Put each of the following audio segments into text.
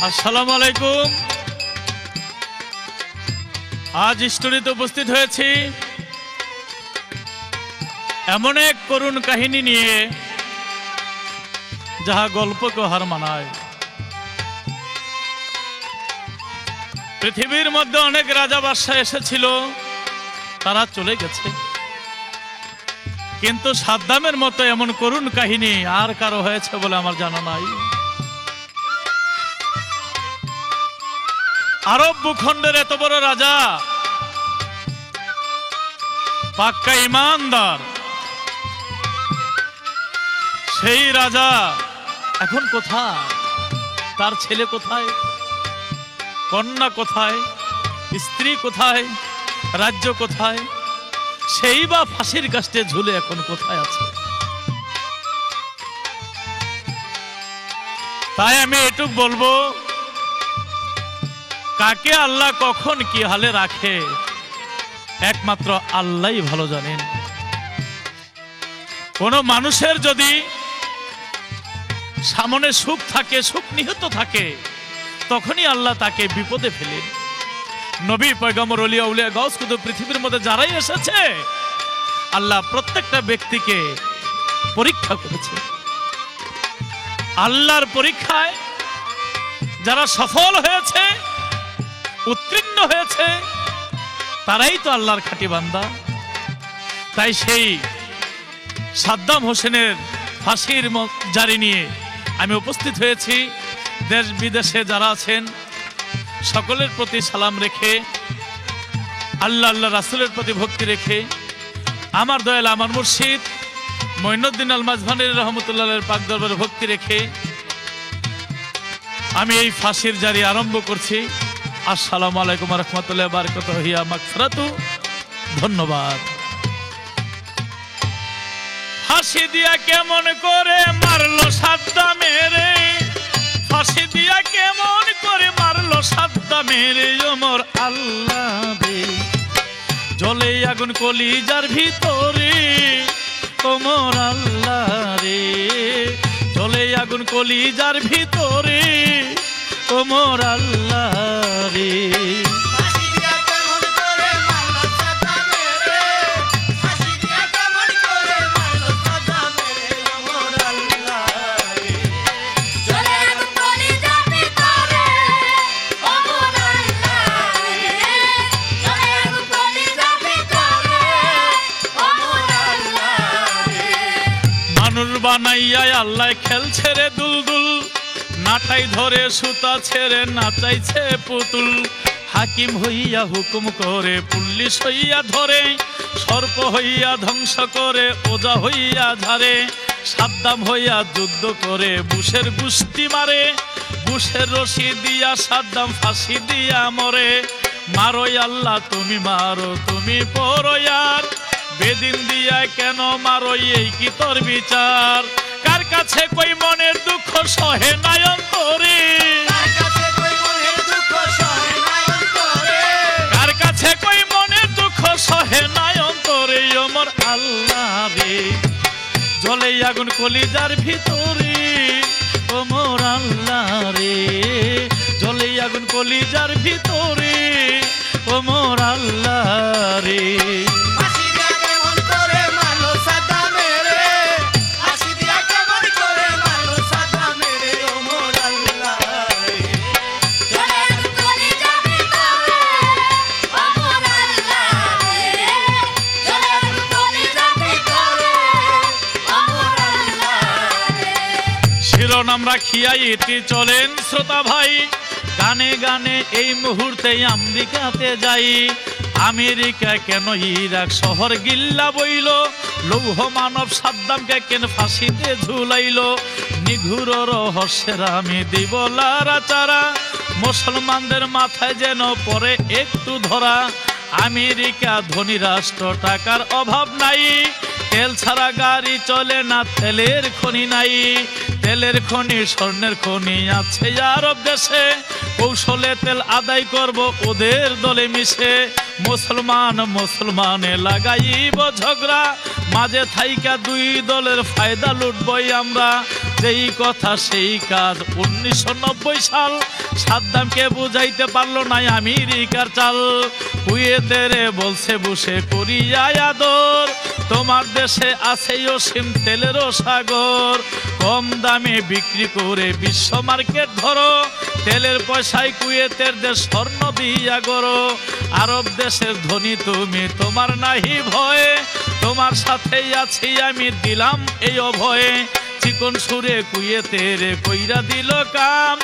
আসসালামু আলাইকুম। আজ স্টোরিতে উপস্থিত হয়েছি এমন এক করুণ কাহিনী নিয়ে যাহা গল্পকে হার মানায়। পৃথিবীর মধ্যে অনেক রাজা বাদশা এসেছিল, তারা চলে গেছে, কিন্তু সাদ্দামের মতো এমন করুণ কাহিনী আর কারো হয়েছে বলে আমার জানা নাই। আরব ভূখণ্ডের এত বড় রাজা, পাক্কা ইমানদার, সেই রাজা এখন কোথায়? তার ছেলে কোথায়? কন্যা কোথায়? স্ত্রী কোথায়? রাজ্য কোথায়? সেই বা ফাঁসির কাষ্টে ঝুলে এখন কোথায় আছে? তাই আমি এটুক বলবো, কাকে আল্লাহ কখন কি হালে রাখে একমাত্র আল্লাহই ভালো জানেন। কোন মানুষের যদি সামনে সুখ থাকে, সুখ নিহত থাকে, তখনই আল্লাহ তাকে বিপদে ফেলেন। নবী, পয়গম্বর, ওলিয়া, উলিয়া, গাউস কুতুব, পৃথিবীর মধ্যে যারাই এসেছে, আল্লাহ প্রত্যেকটা ব্যক্তিকে পরীক্ষা করেছে। আল্লাহর পরীক্ষায় যারা সফল হয়েছে, উত্তীর্ণ হয়েছে, তারাই তো আল্লাহর খাঁটি বান্দা। তাই সেই সাদ্দাম হোসেনের ফাঁসির জারি নিয়ে আমি উপস্থিত হয়েছি। দেশ বিদেশে যারা আছেন সকলের প্রতি সালাম রেখে, আল্লাহ আল্লাহ রাসূলের প্রতি ভক্তি রেখে, আমার দয়াল আমার মুর্শিদ মঈনুদ্দিন আল মাজভানী রহমতুল্লাহের পাক দরবারে ভক্তি রেখে আমি এই ফাঁসির জারি আরম্ভ করছি। আসসালামু আলাইকুম ওয়া রাহমাতুল্লাহি ওয়া বারাকাতুহু হিয়া মাগফিরাতু। ধন্যবাদ। ফাঁসি দিয়া কেমন করে মারলো সাদ্দামের, ফাঁসি দিয়া কেমন করে মারলো সাদ্দামের, ওমর আল্লাহ রে, জ্বলে আগুন কলিজার ভিতরে, ওমর আল্লাহ রে, জ্বলে আগুন কলিজার ভিতরে, ওমর আল্লাহ রে। বানাইয়া আল্লাহ খেলছে রে দুলদুল, নাটাই ধরে সুতা ছেড়ে নাচাইছে পুতুল, হাকিম হইয়া হুকুম করে, পুলিশ হইয়া ধরে, সর্প হইয়া ধ্বংস করে, ওজা হইয়া ঝাড়ে, সাদ্দাম হইয়া যুদ্ধ করে, বুশের গুষ্টি মারে, বুশের রশি দিয়া সাদ্দাম ফাঁসি দিয়া মরে। মারোই আল্লাহ তুমি মারো, তুমি পরয়ার, বেদিন দিয়া কেন মারো, এই কি তোর বিচার? কার কাছে কই মনের দুঃখ সহে নাই অন্তরে, কার কাছে কই মনের দুঃখ সহে নাই অন্তরে, ওমর আল্লাহ রে, জ্বলে আগুন কলিজার ভিতরে, ওমর আল্লাহ রে, জ্বলে আগুন কলিজার ভিতরে, ওমর আল্লাহ রে। শিরোনাম রাখিয়া ইতি চলেন শ্রোতা ভাই, গানে গানে এই মুহূর্তে আমেরিকাতে যাই। আমেরিকা কেন ইরাক শহর গিল্লা বইল, লৌহ মানব সাদ্দামকে কেন ফাঁসিতে ঝুলাইল, নিঘুর রহস্যের আমি দিব লাড়াচাড়া, মুসলমানদের মাথায় যেন পরে একটু ধরা। আমেরিকা ধনী রাষ্ট্র, টাকার অভাব নাই, তেল ছাড়া গাড়ি চলে না, তেলের খনি নাই, তেলের খনি স্বর্ণের খনি আছে আরব দেশে, কৌশলে তেল আদায় করব ওদের দলে মিশে। মুসলমান মুসলমানে লাগাইব ঝগড়া, মাঝে থাইকা দুই দলের ফায়দা লুটবই আমরা। যেই কথা সেই কাজ। 1990 সাল সাদ্দামকে বুঝাইতে পারলো না আমেরিকার চাল। কুয়েতেরে বলছে বসে করিয়া আদর, তোমার দেশে আছে অসীম তেলেরও সাগর। কম দামে বিক্রি করে বিশ্ব মার্কেট ধরো, তেলের পয়সায় কুয়েতের দেশ স্বর্ণ দিয়া গড়ো। আরব দেশের ধনী তুমি, তোমার নাহি ভয়ে, তোমার সাথেই আছি আমি, দিলাম এই অভয়ে। চিকন সুরে কুয়েতের কইরা দিল কাম,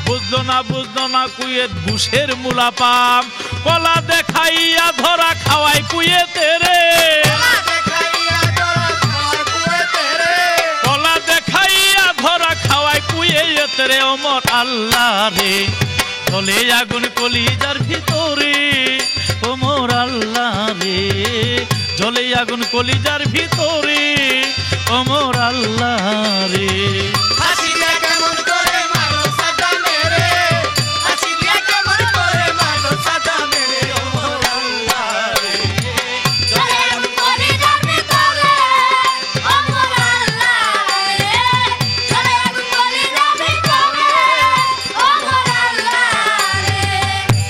বুঝলো না কুয়েত বুশের মূলা পাম। কলা দেখাইয়া ধরা খাওয়াই কুয়েতের, কলা দেখাইয়া ধরা খাওয়াই কুয়েতের। ওমর আল্লাহ রে চলে আগুন কলিজার ভিতরে, ওমর আল্লাহ রে জলে আগুন কলিজার ভিতরে, ওমর আল্লাহ রে।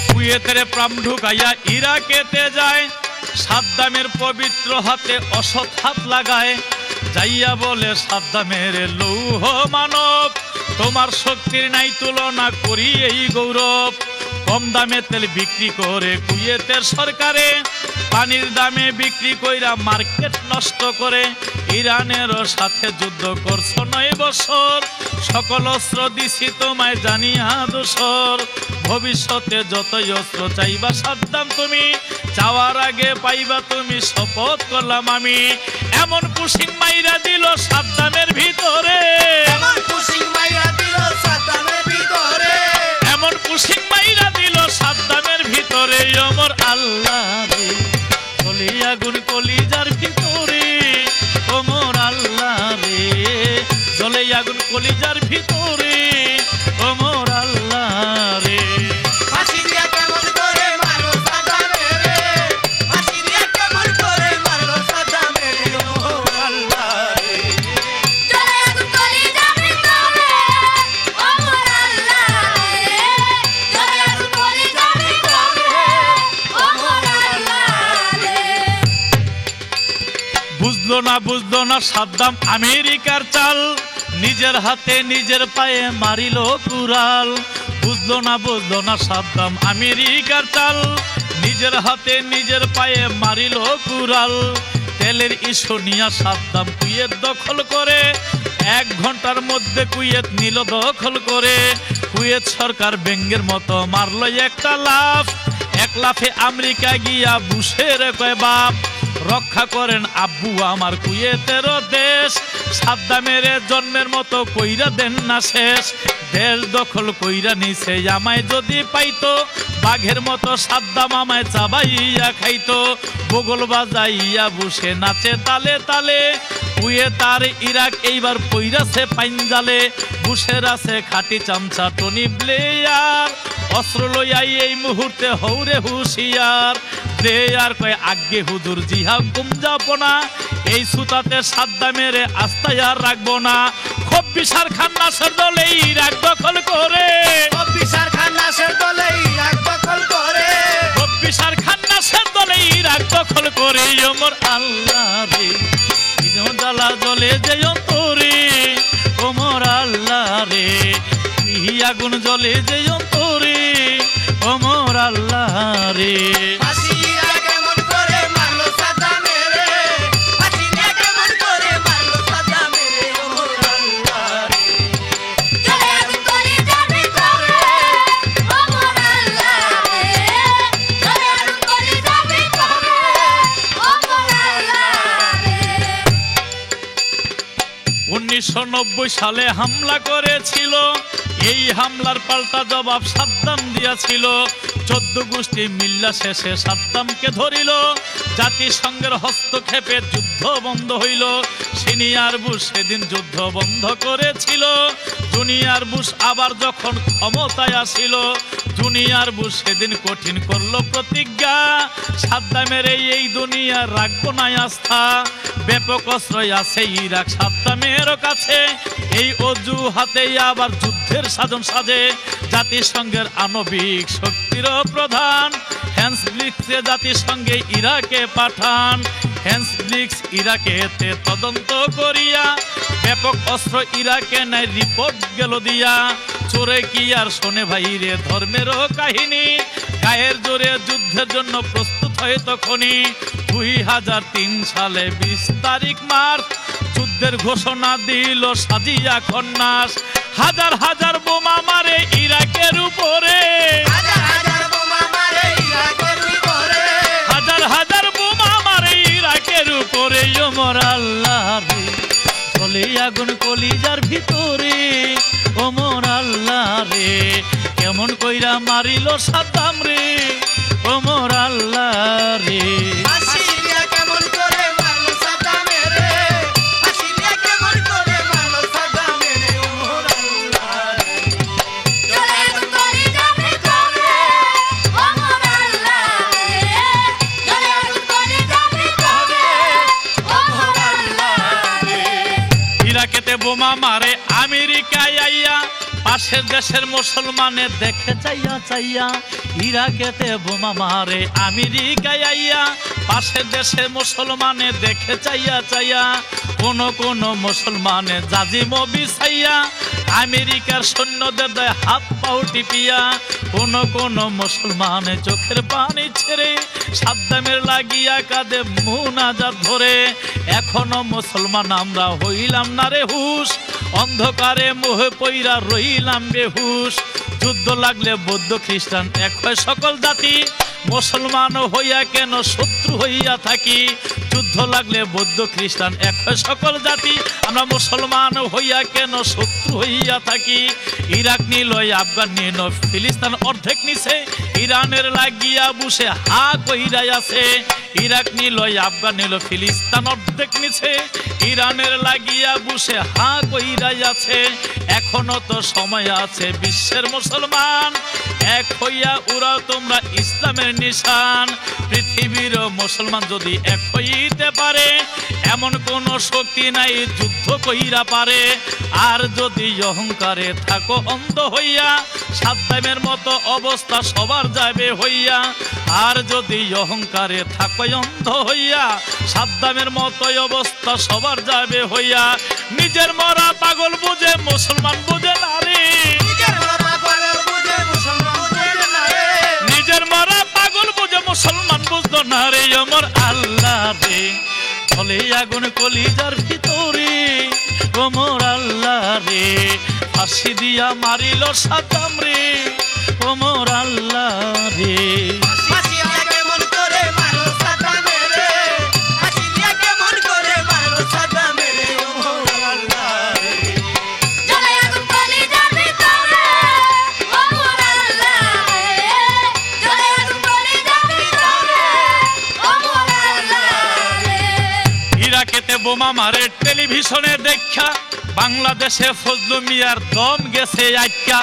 কুয়েতের প্রাণ ঢুকাইয়া ইরাকেতে যায়, সাদ্দামের পবিত্র হাতে অসৎ হাত লাগায়। যাইয়া বলে সাদ্দামের লৌহ মানব, তোমার শক্তির নাই তুলনা, করি এই গৌরব। কম দামে তেল বিক্রি করে কুয়েতের সরকারে, পানির দামে বিক্রি কইরা মার্কেট নষ্ট করে। ইরানেরও সাথে যুদ্ধ করছো 9 বছর, সকল অস্ত্র দিছি তোমায় জানিয়া দোসর। ভবিষ্যতে যতই অস্ত্র চাইবা সাদ্দাম তুমি, চাওয়ার আগে পাইবা তুমি, শপথ করলাম আমি। এমন পুশিং মাইরা দিল সাদ্দামের ভিতরে, এমন পুশিং মাইরা দিল সাদ্দামের ভিতরে, এমন পুশিং মাইরা দিল সাদ্দামের ভিতরে। ওমর আল্লাহ রে চলে আগুন কলিজার ভিতরে, ওমর আল্লাহ রে জলে আগুন কলিজার ভিতরে, ওমর আল্লাহ রে। বুঝলো না সাদ্দাম আমেরিকার চাল, নিজের হাতে নিজের পায়ে মারিল কুড়াল। বুঝলো না সাদ্দাম আমেরিকার চাল, নিজের হাতে নিজের পায়ে মারিল কুড়াল। তেলের ইস্যু নিয়া সাদ্দাম কুয়েত দখল করে, 1 ঘন্টার মধ্যে কুয়েত নিল দখল করে। কুয়েত সরকার ব্যাঙ্গের মতো মারল একটা লাফ, 1 লাফে আমেরিকা গিয়া বুশের কয় বাপ। রক্ষা করেন আব্বু আমার কুয়েতের দেশ, সাদ্দামের জন্মের মতো কইরা দেন না শেষ। দেশ দখল কইরা নিছে আমায় যদি পাইতো, বাঘের মতো সাদ্দাম আমায় চাবাইয়া খাইতো। বগল বাজাইয়া বসে নাচে তালে তালে, কুয়েত আর ইরাক এইবার পইরাছে পাইনজালে। বুশের আছে খাটি চামচা টনি ব্লেয়ার, অস্ত্র লইয়াই এই মুহূর্তে হৌরে হুশিয়ার। আর কয় আজ্ঞে হুজুর জিহা কুমজাপনা, এই সুতাতে সাদ্দামের আস্তায় আর রাখবো না। খব্বিসার খান নাসের দলে ইরাক দখল করে, খব্বিসার খান নাসের দলে ইরাক দখল করে, খব্বিসার খান নাসের দলে ইরাক দখল করে। ওমর আল্লাহ রে জ্বালা জ্বলে যে অন্তরে, ওমর আল্লাহ রে আগুন জ্বলে যে অন্তরে, ওমর আল্লাহ রে। সালে হামলা করেছিল, এই হামলার পাল্টা জবাব সাদ্দাম দিয়াছিল। 14 গোষ্ঠী মিল্লা শেষে সাদ্দামকে ধরিল, জাতিসংঘের হস্তক্ষেপে যুদ্ধ বন্ধ হইল। সিনিয়র বুশ সেদিন যুদ্ধ বন্ধ করেছিল, জুনিয়র বুশ আবার যখন ক্ষমতায় আসিল, জুনিয়র বুশ সেদিন কঠিন করলো প্রতিজ্ঞা, সাদ্দামের এই দুনিয়া রাখবো না আস্থা। ব্যাপক অস্ত্র আছে ইরাক সাদ্দামের কাছে, এই অজুহাতেই আবার যুদ্ধের সাধন সাজে। জাতিসংঘের আণবিক শক্তির প্রধান হ্যান্স ব্লিক্সে জাতিসংঘে ইরাকে পাঠান। হ্যান্স ব্লিক্স ইরাকেতে তদন্ত করিয়া ব্যাপক অস্ত্র ইরাকে নাই রিপোর্ট গেল দিয়া। চোরে কি আর শোনে ভাই রে ধর্মেরও কাহিনী, গায়ের জোরে যুদ্ধের জন্য প্রস্তুত হয় তখনই। 2003 সালে 20 তারিখ মার্চ যুদ্ধের ঘোষণা দিল সাজিয়া খন্নাস। হাজার হাজার বোমা মারে ইরাকের উপরে, হাজার হাজার বোমা মারে ইরাকের উপরে। ওমর আল্লাহ রে চলে আগুন কলিজার ভিতরে, ওমর আল্লাহ রে কেমন কইরা মারিল সাদ্দাম রে, ওমর আল্লাহ রে। ইরাকেতে বোমা মারে আমেরিকায় আইয়া, পাশের দেশের মুসলমানে দেখে চাইয়া চাইয়া। ইরাকেতে বোমা মারে আমেরিকায় আইয়া, পাশের দেশের মুসলমানে দেখে চাইয়া চাইয়া। কোন কোন মুসলমানে জাজিম বিছাইয়া, আমেরিকার সৈন্যদের দেয় হাত পাও টিপিয়া। কোন কোন মুসলমানে চোখের পানি ছেড়ে সাদ্দামের লাগিয়া কাঁদে মুনাজাত ধরে। এখনো মুসলমান আমরা হইলাম না রে হুশ, অন্ধকারে মোহে পইরা রইলাম বেহুশ। যুদ্ধ লাগলে বৌদ্ধ খ্রিস্টান এক হয় সকল জাতি, মুসলমান হইয়া কেন শত্রু হইয়া থাকি। যুদ্ধ লাগলে বৌদ্ধ খ্রিস্টান এক হয় সকল জাতি, আমরা মুসলমান হইয়া কেন শত্রু হইয়া থাকি। ইরাক নিল আফগান নিল ফিলিস্তিন অর্ধেক নিছে, ইরানের লাগিয়া বুসে হা কইরাই আছে। ইরাক নিল আফগান নিল ফিলিস্তিন অর্ধেক নিছে, ইরানের লাগিয়া বুসে হা কইরাই আছে। এখনো তো সময় আছে বিশ্বের মুসলমান, এক হইয়া উড়াও তোমরা ইসলামের নিশান। পৃথিবীর মুসলমান যদি এক হইতে পারে, এমন কোন শক্তি নাই যুদ্ধ কইরা পারে। আর যদি অহংকারে থাকো অন্ধ হইয়া, সাদ্দামের মতো অবস্থা সবার যাবে হইয়া। আর যদি অহংকারে থাকো অন্ধ হইয়া, সাদ্দামের মতো অবস্থা সবার যাবে হইয়া। নিজের মরা পাগল বুঝে মুসলমান বুঝে না রে, নিজের মরা পাগল বুঝে মুসলমান বুঝতো না রে। ওমর আল্লাহ রে চলে আগুন কলিজার ভিতরে, ওমর আল্লাহ রে ফাঁসি দিয়া মারিল সাদ্দাম রে, ওমর আল্লাহ রে। ইরাকেতে বোমা মারে টেলিভিশনে দেখা, বাংলাদেশে ফজলু মিয়ার দম গেছে আটকা।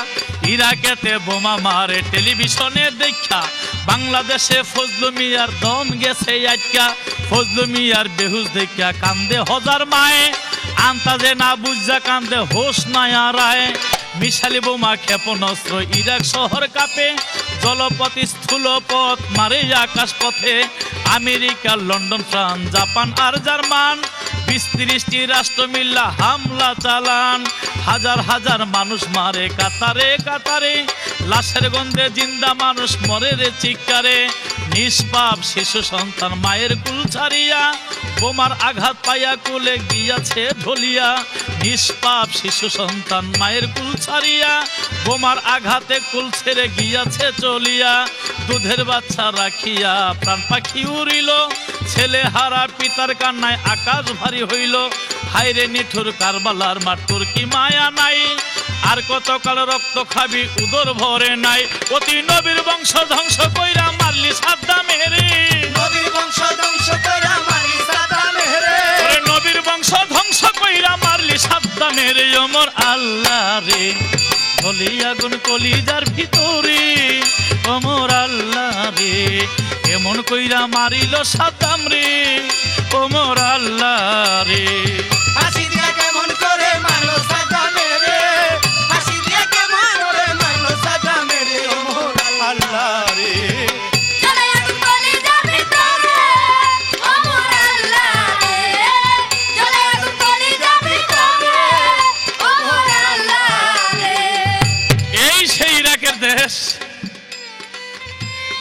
ইরাকেতে বোমা মারে টেলিভিশনে দেখা, বাংলাদেশে ফজলু মিয়ার দম গেছে আটকা। ফজলু মিয়ার বেহুশ দেখা কান্দে হাজার মায়ে, আন্তাজে না বুঝা কান্দে হোশ নাই আরায়। মিসাইল বোমা ক্ষেপণাস্ত্র ইরাক শহর কাঁপে, জলপথ স্থূলপথ মারে আকাশ পথে। আমেরিকা লন্ডন ফ্রান্স জাপান আর জার্মান 20-30টি রাষ্ট্র মিল্লা হামলা চালান। হাজার হাজার মানুষ মারে কাতারে কাতারে, লাশের গন্ধে জিন্দা মানুষ মরে রে চিৎকারে। নিষ্পাপ শিশু সন্তান মায়ের কুল ছাড়িয়া, বোমার আঘাত পাইয়া কুলে গিয়াছে ঢলিয়া। নিষ্পাপ শিশু সন্তান মায়ের কুল ছাড়িয়া, বোমার আঘাতে কুল ছেড়ে গিয়াছে চলিয়া। দুধের বাচ্চা রাখিয়া প্রাণ পাখি উড়িল, ছেলে হারা পিতার কান্নায় আকাশ ভারী হইল। হায়রে নিঠুর কারবালার মাঠ তোর কি মায়া নাই, আর কতকাল রক্ত খাবি উদর ভরে নাই। অতি নবীর বংশ ধ্বংস কইরা মারলি সাদ্দামের রে, নবীর বংশ ধ্বংস কইরা মারলি সাদ্দামের রে, নবীর বংশ ধ্বংস কইরা মারলি সাদ্দামের রে। ওমর আল্লাহ রে, জ্বলে আগুন কলিজার ভিতরে ওমর আল্লাহ রে, এমন কইরা মারিল সাদ্দাম রে ওমর আল্লাহ রে। ফাঁসি দিয়া কেমন করে মারলো সাদ্দামে রে, ফাঁসি দিয়া কেমন করে মারলো সাদ্দামে রে ওমর আল্লাহ রে। জ্বলে আগুন কলিজার ভিতরে ওমর আল্লাহ রে, জ্বলে আগুন কলিজার ভিতরে ওমর আল্লাহ রে। এই সেই ইরাকের দেশ,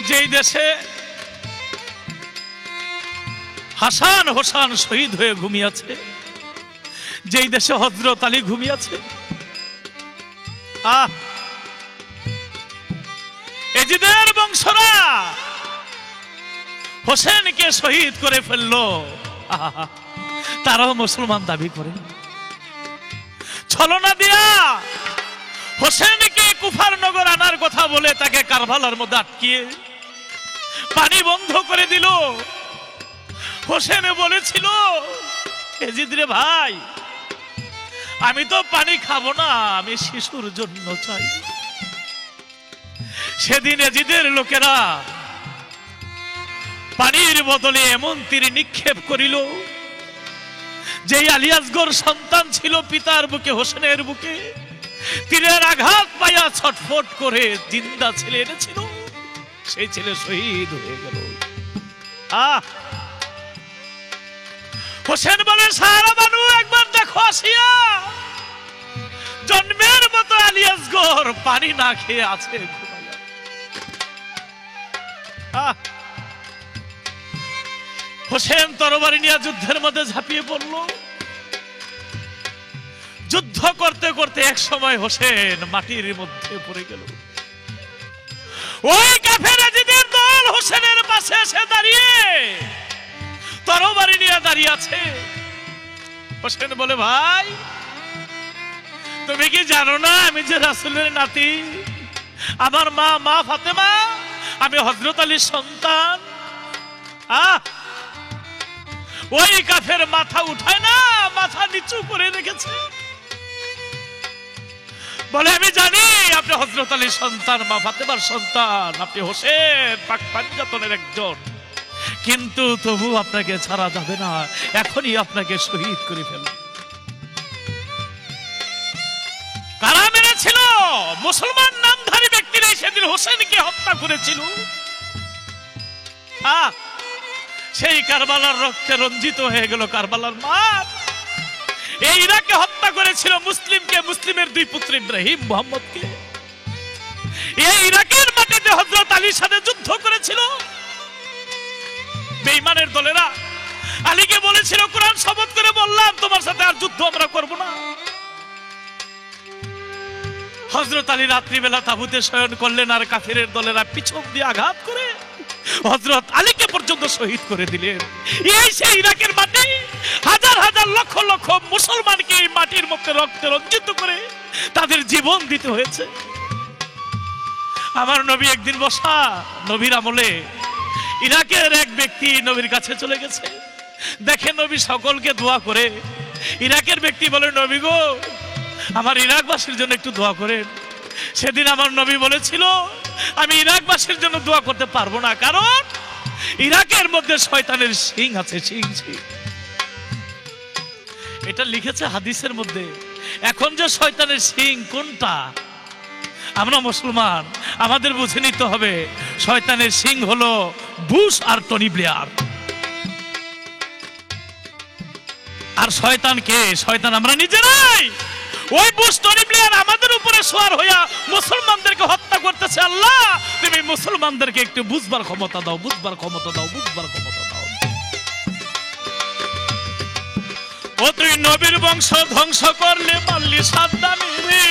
যেই দেশে হাসান হোসেন শহীদ হয়ে ঘুমিয়েছে, যেই দেশে হযরত আলী ঘুমিয়েছে। এজিদের বংশরা হোসেনকে শহীদ করে ফেললো, তারাও মুসলমান দাবি করে। ছলনা দিয়া হোসেনকে কুফার নগর আনার কথা বলে তাকে কারবালার মধ্যে আটকিয়ে পানি বন্ধ করে দিল। হোসেন বলেছিল, এজিদ রে ভাই, আমি তো পানি খাবো না, আমি শিশুর জন্য চাই। সেদিন এজিদের লোকেরা পানির বদলে এমন তীর নিক্ষেপ করিল, যেই আলিয়াসগর সন্তান ছিল পিতার বুকে, হোসেনের বুকে তীরের আঘাত পাইয়া ছটফট করে জিন্দা ছেলে এনেছিল, সেই ছেলে শহীদ হয়ে গেল। হোসেন বলে, সারা বানু একবার দেখো আসিয়া, জন্মের মতো আলিয়াসগর পানি না খেয়ে আছে ঘুমাইয়া। হোসেন তরবারি নিয়ে যুদ্ধের মধ্যে ঝাঁপিয়ে পড়ল। যুদ্ধ করতে করতে এক সময় হোসেন মাটির মধ্যে পড়ে গেল। ওই কাফের এজিদের দল হোসেনের পাশে এসে দাঁড়িয়ে তরবারি নিয়ে দাঁড়িয়ে আছে। হোসেন বলে, ভাই তুমি কি জানো না আমি যে রাসূলের নাতি, আমার মা ফাতেমা, আমি হযরত আলীর সন্তান। ওই কাফের মাথা উঠায় না, মাথা নিচু করে রেখেছে। বলে, আমি জানি আপনি হযরত আলীর সন্তান, মা ফাতেমার সন্তান, আপনি হোসেন পাক পাঞ্জাতনের একজন, কিন্তু তবু আপনাকে ছাড়া যাবে না, এখনই আপনাকে শহীদ করে ফেলব। কারা মেরেছিল? মুসলমান নামধারী ব্যক্তিরাই সেদিন হোসেনকে হত্যা করেছিল। সেই কারবালার রক্তে রঞ্জিত হয়ে গেল কারবালার মাঠ। এই ইরাকে হত্যা করেছিল মুসলিমকে, মুসলিমের দুই পুত্র ইব্রাহিম মুহাম্মদকে। এই ইরাকের মাটিতে হযরত আলীর সাথে যুদ্ধ করেছিল বেঈমানের দলেরা। আলীকে বলেছিল, কোরআন শপথ করে বললাম তোমার সাথে আর যুদ্ধ আমরা করব না। হযরত আলী রাত্রিবেলা তাঁবুতে শয়ন করলেন, আর কাফিরের দলেরা পিছন দিয়ে আঘাত করে হযরত আলীকে পর্যন্ত শহীদ করে দিলেন। এই সেই ইরাকের মাটি, হাজার হাজার লক্ষ লক্ষ মুসলমানকে এই মাটির মধ্যে রক্তে রঞ্জিত করে তাদের জীবন দিতে হয়েছে। আমার নবী একদিন বসা, নবীর আমলে ইরাকের এক ব্যক্তি নবীর কাছে চলে গেছে। দেখে নবী সকলকে দোয়া করে। ইরাকের ব্যক্তি বলে, নবী গো, আমার ইরাকবাসীর জন্য একটু দোয়া করেন। সেদিন আমার নবী বলেছিল, আমি ইরাকবাসীর জন্য দোয়া করতে পারবো না, কারণ ইরাকের মধ্যে শয়তানের শিং আছে, শিং। এটা লিখেছে হাদিসের মধ্যে। এখন যে শয়তানের শিং কোনটা, আমরা মুসলমান, আমাদের বুঝে নিতে হবে শয়তানের শিং হলো বুশ আর টনি ব্লেয়ার। আর শয়তান কে? শয়তান আমরা নিজেরাই। ওই বুশ টনি ব্লেয়ার আমাদের উপরে সওয়ার হইয়া মুসলমানদেরকে হত্যা করতেছে। আল্লাহ, তুমি মুসলমানদেরকে একটু বুঝবার ক্ষমতা দাও, বুঝবার ক্ষমতা দাও, বুঝবার ক্ষমতা দাও। ও তুই নবীর বংশ ধ্বংস করলে মারলি সাদ্দামেরে,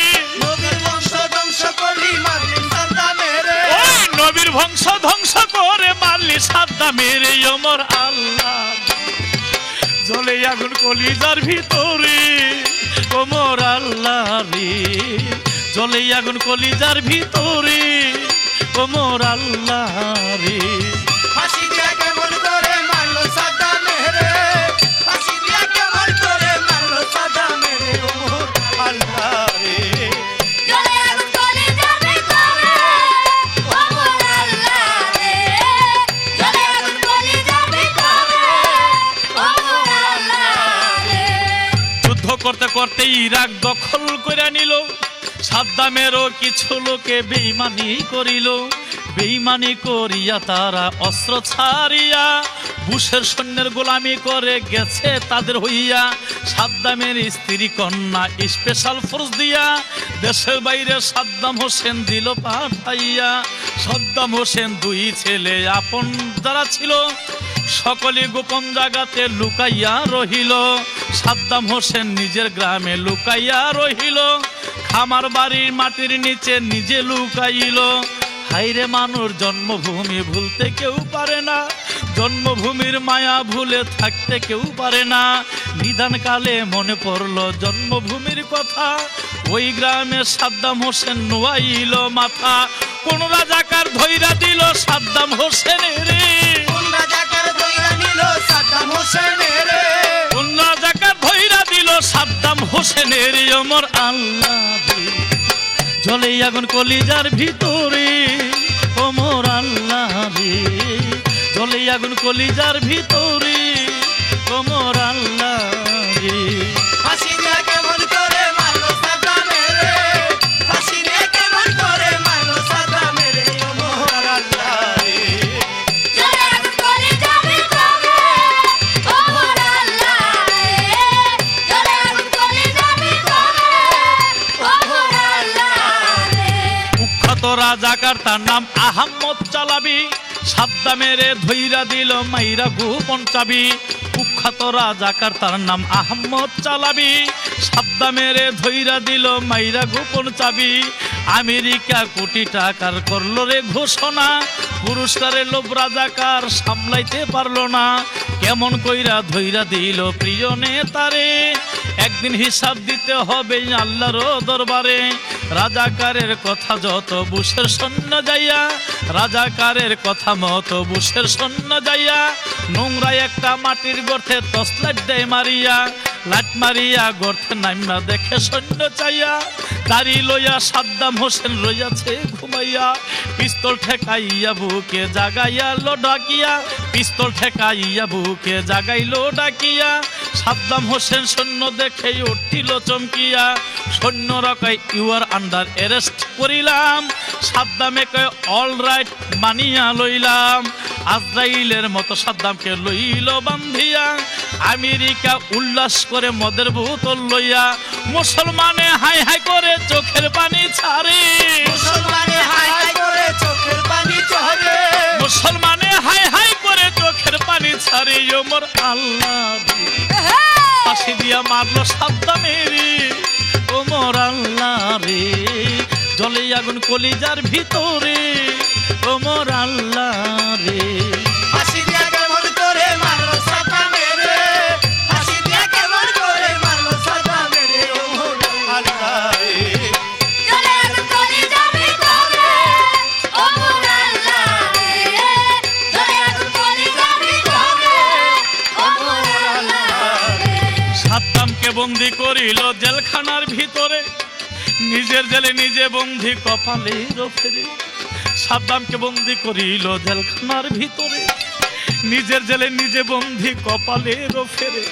নবীর বংশ ধ্বংস করলি মারলি সাদ্দামেরে, ওই নবীর বংশ ধ্বংস করে মারলি সাদ্দামেরে ওমর আল্লাহ। জ্বলে আগুন কলিজার ভিতরে ওমর আল্লাহ রে, জ্বলে আগুন কলিজার ভিতরে ওমর আল্লাহ রে। ফাঁসি দিয়া কেমন করে মারলো সাদ্দামেরে, ফাঁসি দিয়া কেমন করে মারলো সাদ্দামেরে ওমর করতে ইরাক দখল করে নিল। সাদ্দামেরও কিছু লোকে বেঈমানি করিল। বেঈমানি করিয়া তারা অস্ত্র ছাড়িয়া বুশের সৈন্যের গোলামি করে গেছে তাদের হইয়া। সাদ্দামের স্ত্রী কন্যা স্পেশাল ফোর্স দিয়া দেশের বাইরে সাদ্দাম হোসেন দিল পাঠাইয়া। সাদ্দাম হোসেন দুই ছেলে আপন যারা ছিল সকলে গোপন জায়গাতে লুকাইয়া রহিল। সাদ্দাম হোসেন নিজের গ্রামে লুকাইয়া রহিল। খামার বাড়ির মাটির নিচে নিজে লুকাইল। হাইরে মানুষ জন্মভূমি ভুলতে কেউ পারে না, জন্মভূমির মায়া ভুলে থাকতে কেউ পারে না। নিদানকালে মনে পড়ল জন্মভূমির কথা, ওই গ্রামে সাদ্দাম হোসেন নোয়াইল মাথা। কোন রাজাকার ধইরা দিল সাদ্দাম হোসেনের, কোন রাজাকার ধইরা নিল সাদ্দাম হোসেনের, কোন রাজাকার ধইরা দিল সাদ্দাম হোসেনের। ওমর আল্লাহ রে, জ্বলে আগুন কলিজার ভিতরে। ওমর আল্লাহ রে, জ্বলে আগুন কলিজার ভিতরে। ওমর আল্লাহ রে, ফাঁসি দিয়ে কেমন করে মারলো সাদ্দামের, ফাঁসি দিয়ে কেমন করে মারলো সাদ্দামের। ওমর আল্লাহ রে, জ্বলে আগুন কলিজার ভিতরে। ওমর আল্লাহ রে, জ্বলে আগুন কলিজার ভিতরে। ওমর আল্লাহ রে। কুখ্যাত রাজাকার তার নাম আহমদ চালাবি, সাদ্দামের ধইরা দিল মাইরা গোপন চাবি। কুখ্যাত রাজাকার তার নাম আহমদ চালাবি, সাদ্দামের ধইরা দিল মাইরা গোপন চাবি। আমেরিকা কোটি টাকার করলো রে ঘোষণা, পুরস্কারের লোভ রাজাকার সামলাইতে পারলো না। কেমন কইরা ধইরা দিল প্রিয় নেতারে, একদিন হিসাব দিতে হবে আল্লাহর দরবারে। রাজাকারের কথা যত বুশের সৈন্য যাইয়া, রাজাকারের কথা মতো বুশের সৈন্য যাইয়া নোংরা একটা মাটির গর্তে তসলাট দেয় মারিয়া। লাট মারিয়া গর্তে নাইমা দেখে সৈন্য চাইয়া, দাড়ি লইয়া সাদ্দাম হোসেন রইয়াছে ঘুমাইয়া। পিস্তল ঠেকাইয়া বুকে জাগাইয়ালো ডাকিয়া, পিস্তল ঠেকাইয়া বুকে জাগাইলো ডাকিয়া। সাদ্দাম হোসেন সৈন্য দেখে উঠিল চমকিয়া, সৈন্যরা কয় ইউ আর আন্ডার অ্যারেস্ট করিলাম। সাদ্দামে কয় অল রাইট মানিয়া লইলাম। আজরাইলের মতো সাদ্দামকে লইল বান্ধিয়া, আমেরিকা উল্লাস করে মদের বোতল লইয়া। মুসলমানে হাই হাই করে চোখের পানি ছাড়ে, মুসলমানে হাই হাই করে চোখের পানি ঝরে, মুসলমানে হাই হাই করে চোখের পানি ছাড়ে। ওমর আল্লাহ রে, ফাঁসি দিয়া মারলো সাদ্দামের। ওমর আল্লাহ রে, জ্বলে আগুন কলিজার ভিতরে। ওমর আল্লাহ রে, ফাঁসি দিয়ে কেমন করে মারলো সাদ্দামের, ফাঁসি দিয়ে কেমন করে মারলো সাদ্দামের। ওমর আল্লাহ রে, জ্বলে আগুন কলিজার ভিতরে। ওমর আল্লাহ রে, জ্বলে আগুন কলিজার ভিতরে। ওমর আল্লাহ রে। সাদ্দামকে বন্দি করিল জেলখানার ভিতরে, নিজের জেলে নিজে বন্দি কপালের ফেরে। সাদ্দামকে বন্দি করিল জেলখানার ভিতরে, নিজের জেলে নিজে বন্দি কপালের ফেরে।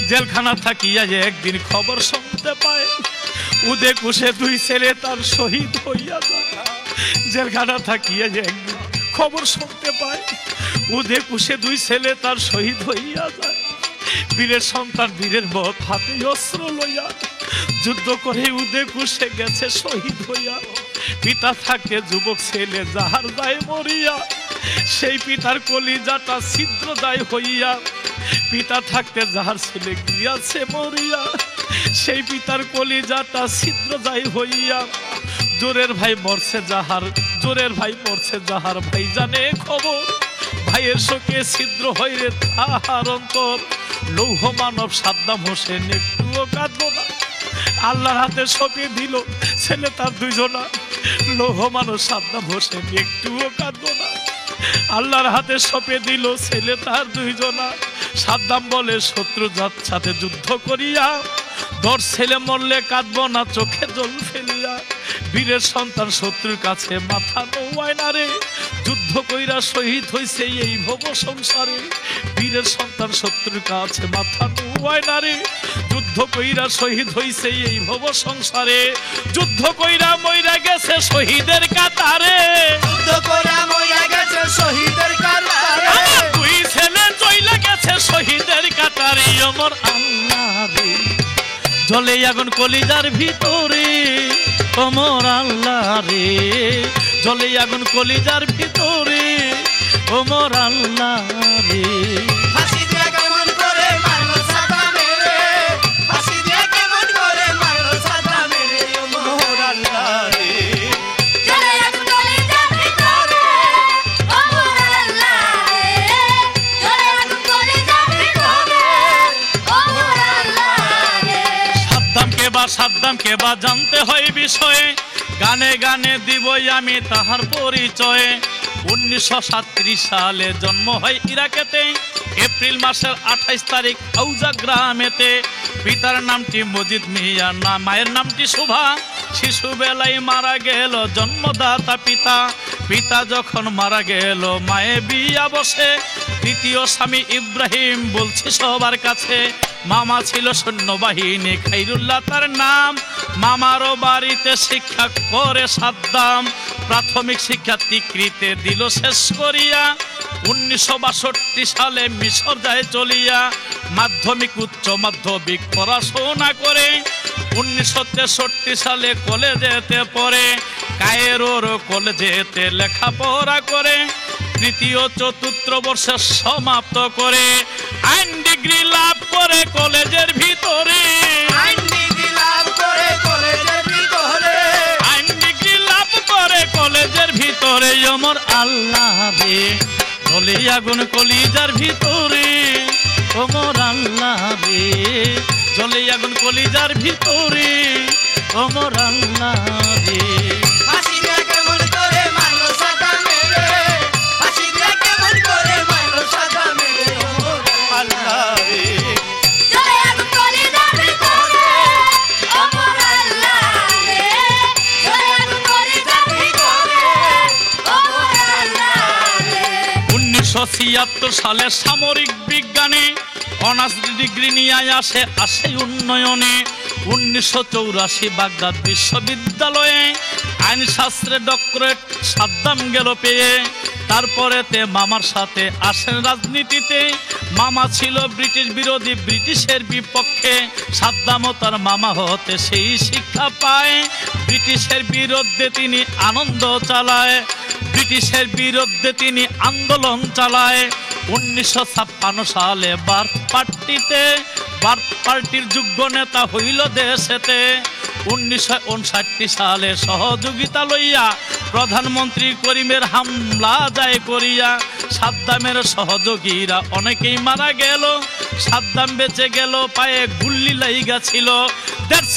জেলখানা থাকিয়া একদিন খবর শুনতে পায়, উদে কুশে দুই ছেলে তার শহীদ হইয়া যায়। জেলখানা থাকিয়া একদিন খবর শুনতে পায়, উদে কুশে দুই ছেলে তার শহীদ হইয়া যায়। বীরের সন্তান বীরের বধ হাতে অস্ত্র লইয়া যুদ্ধ করে উদে কুশে গেছে শহীদ হইয়া। পিতা থাকে যুবক ছেলে যাহার দায় মরিয়া, সেই পিতার কলিজাটা ছিদ্র দায় হইয়া। পিতা থাকতে যাহার ছেলে গিয়াছে মরিয়া, সেই পিতার কলিজাটা ছিদ্র দায় হইয়া। জোরের ভাই মরছে যাহার, জোরের ভাই মরছে যাহার, ভাই জানে খবর। ভাইয়ের শোকে ছিদ্র হইরে তাহার অন্তর। লৌহ মানব সাদ্দাম হোসেন একটুও কাঁদল না, আল্লাহর হাতে সঁপে দিল ছেলে তার দুইজনা। লৌহ মানব সাদ্দাম হোসেন একটুও কাঁদল না, আল্লাহর হাতে সঁপে দিল ছেলে তার দুইজনা। সাদ্দাম বলে শত্রু জাত সাথে যুদ্ধ করিয়া দর ছেলে মরলে কাঁদবো না চোখে জল ফেলিয়া, বীরের সন্তান শত্রুর কাছে মাথা নোয়ায় না রে, যুদ্ধ কইরা শহীদ হইছে এই ভব সংসারে, বীরের সন্তান শত্রুর কাছে মাথা নোয়ায় না রে, যুদ্ধ কইরা শহীদ হইছে এই ভব সংসারে, যুদ্ধ কইরা মইরা গেছে শহীদের কাতারে, যুদ্ধ কইরা মইরা গেছে শহীদের কাতারে, আমার দুই ছেলে চইলা গেছে শহীদের কাতারে, আমার আল্লাহ রে জ্বলে আগুন কলিজার ভিতরে, ওমর আল্লাহ রে জ্বলে আগুন কলিজার ভিতরে, ওমর আল্লাহ রে। ফাঁসি দিয়ে কেমন করে মারলো সাদ্দামে রে, ফাঁসি দিয়ে কেমন করে মারলো সাদ্দামে রে, ওমর আল্লাহ রে। জ্বলে আগুন কলিজার ভিতরে, ওমর আল্লাহ রে। জ্বলে আগুন কলিজার ভিতরে, ওমর আল্লাহ রে। সাদ্দামকে বা জানতে হয় বিষয়ে, গানে গানে দিবই আমি তাহার পরিচয়ে। 1937 সালে জন্ম হয় ইরাকেতে, এপ্রিল মাসের 28 তারিখ আউজা গ্রামেতে। পিতার নামটি মজিদ মিয়া, না মায়ের নামটি শোভা। শিশুবেলায় মারা গেল জন্মদাতা পিতা, পিতা যখন মারা গেল মায়ে বিয়া বসে। তৃতীয় স্বামী ইব্রাহিম বলছি সবার কাছে, মামা ছিল সৈন্যবাহিনী খাইরুল্লাহ তার নাম। মামারও বাড়িতে শিক্ষা করে সাদ্দাম, প্রাথমিক শিক্ষা তিকরিতে দিল শেষ করিয়া। 1962 সালে মিশর যায় চলিয়া, মাধ্যমিক উচ্চ মাধ্যমিক পড়াশোনা করে। 1963 সালে কলেজেতে পড়ে, কায়রোর কলেজেতে লেখাপড়া করে। তৃতীয় চতুর্থ বর্ষে সমাপ্ত করে আইন ডিগ্রি লাভ করে কলেজের ভিতরে, আইন ডিগ্রি লাভ করে কলেজের ভিতরে, আইন ডিগ্রি লাভ করে কলেজের ভিতরে। ওমর আল্লাহ রে জ্বলে আগুন কলিজার ভিতরে, ওমর আল্লাহ রে জ্বলে আগুন কলিজার ভিতরে, ওমর আল্লাহ রে। ফাঁসি দিয়ে কেমন করে মারলো সাদ্দামে রে, ফাঁসি দিয়ে কেমন করে মারলো সাদ্দামে রে, ওমর আল্লাহ রে। জ্বলে আগুন কলিজার ভিতরে, ওমর আল্লাহ রে। জ্বলে আগুন কলিজার ভিতরে, ওমর আল্লাহ রে। 1976 সালে সামরিক বিজ্ঞানে অনার্স ডিগ্রি নিয়ে আসে উন্নয়নে। 1984 বাগদাদ বিশ্ববিদ্যালয়ে আইনশাস্ত্রে ডক্টরেট সাদ্দাম গেল পেয়ে। তারপরেতে মামার সাথে আসেন রাজনীতিতে। মামা ছিল ব্রিটিশ বিরোধী, ব্রিটিশের বিপক্ষে। সাদ্দামও তার মামা হতে সেই শিক্ষা পায়। ব্রিটিশের বিরুদ্ধে তিনি আনন্দ চালায়, ব্রিটিশের বিরুদ্ধে তিনি আন্দোলন চালায়। 1956 সালে বার্থ পার্টির যোগ্য নেতা হইল দেশেতে। 1959 সালে সহযোগিতা লইয়া প্রধানমন্ত্রী করিমের হামলা যায় করিয়া। সাদ্দামের সহযোগীরা অনেকেই মারা গেল, সাদ্দাম বেঁচে গেল পায়ে গুল্লি লাইগা ছিল। দেড়